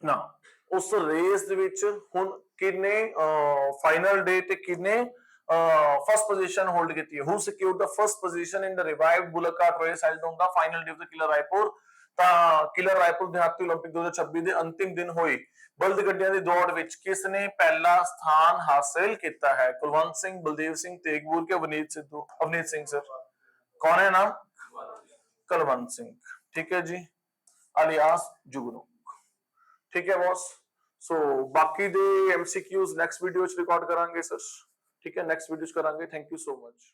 ਨਾ, ਉਸ ਰੇਸ ਦੇ ਵਿੱਚ ਹੁਣ ਕਿੰਨੇ ਫਾਈਨਲ ਡੇ ਤੇ ਕਿੰਨੇ first position hold ਕੀਤੀ ਹੈ। who secured the first position in the revived bullock cart race held on the final day of the Kila Raipur? ਤਾਂ ਕਿਲਾ ਰਾਏਪੁਰ ਦਿਹਾਤੀ ਓਲੰਪਿਕ 2026 ਦੇ ਅੰਤਿਮ ਦਿਨ ਹੋਈ ਬਲਦ ਗੱਡੀਆਂ ਦੀ ਦੌੜ ਵਿੱਚ ਕਿਸ ਨੇ ਪਹਿਲਾ ਸਥਾਨ ਹਾਸਿਲ ਕੀਤਾ ਹੈ? ਕੁਲਵੰਤ ਸਿੰਘ, ਬਲਦੇਵ ਸਿੰਘ, ਤੇਗਬੂਰ ਕੇ ਅਵਨੀਤ ਸਿੱਧੂ? ਅਵਨੀਤ ਸਿੰਘ ਸਰ। ਕੌਣ ਹੈ ਨਾਮ? ਕੁਲਵੰਤ ਸਿੰਘ। ਠੀਕ ਹੈ ਜੀ, ਅਲਿਆਸ ਜੁਗਨੂ। ਠੀਕ ਹੈ ਬॉस। ਸੋ ਬਾਕੀ ਦੇ MCQs ਨੈਕਸਟ ਵੀਡੀਓ ਚ ਰਿਕਾਰਡ ਕਰਾਂਗੇ ਸਰ। ठीक है, नेक्स्ट वीडियो करांगे। Thank you so much.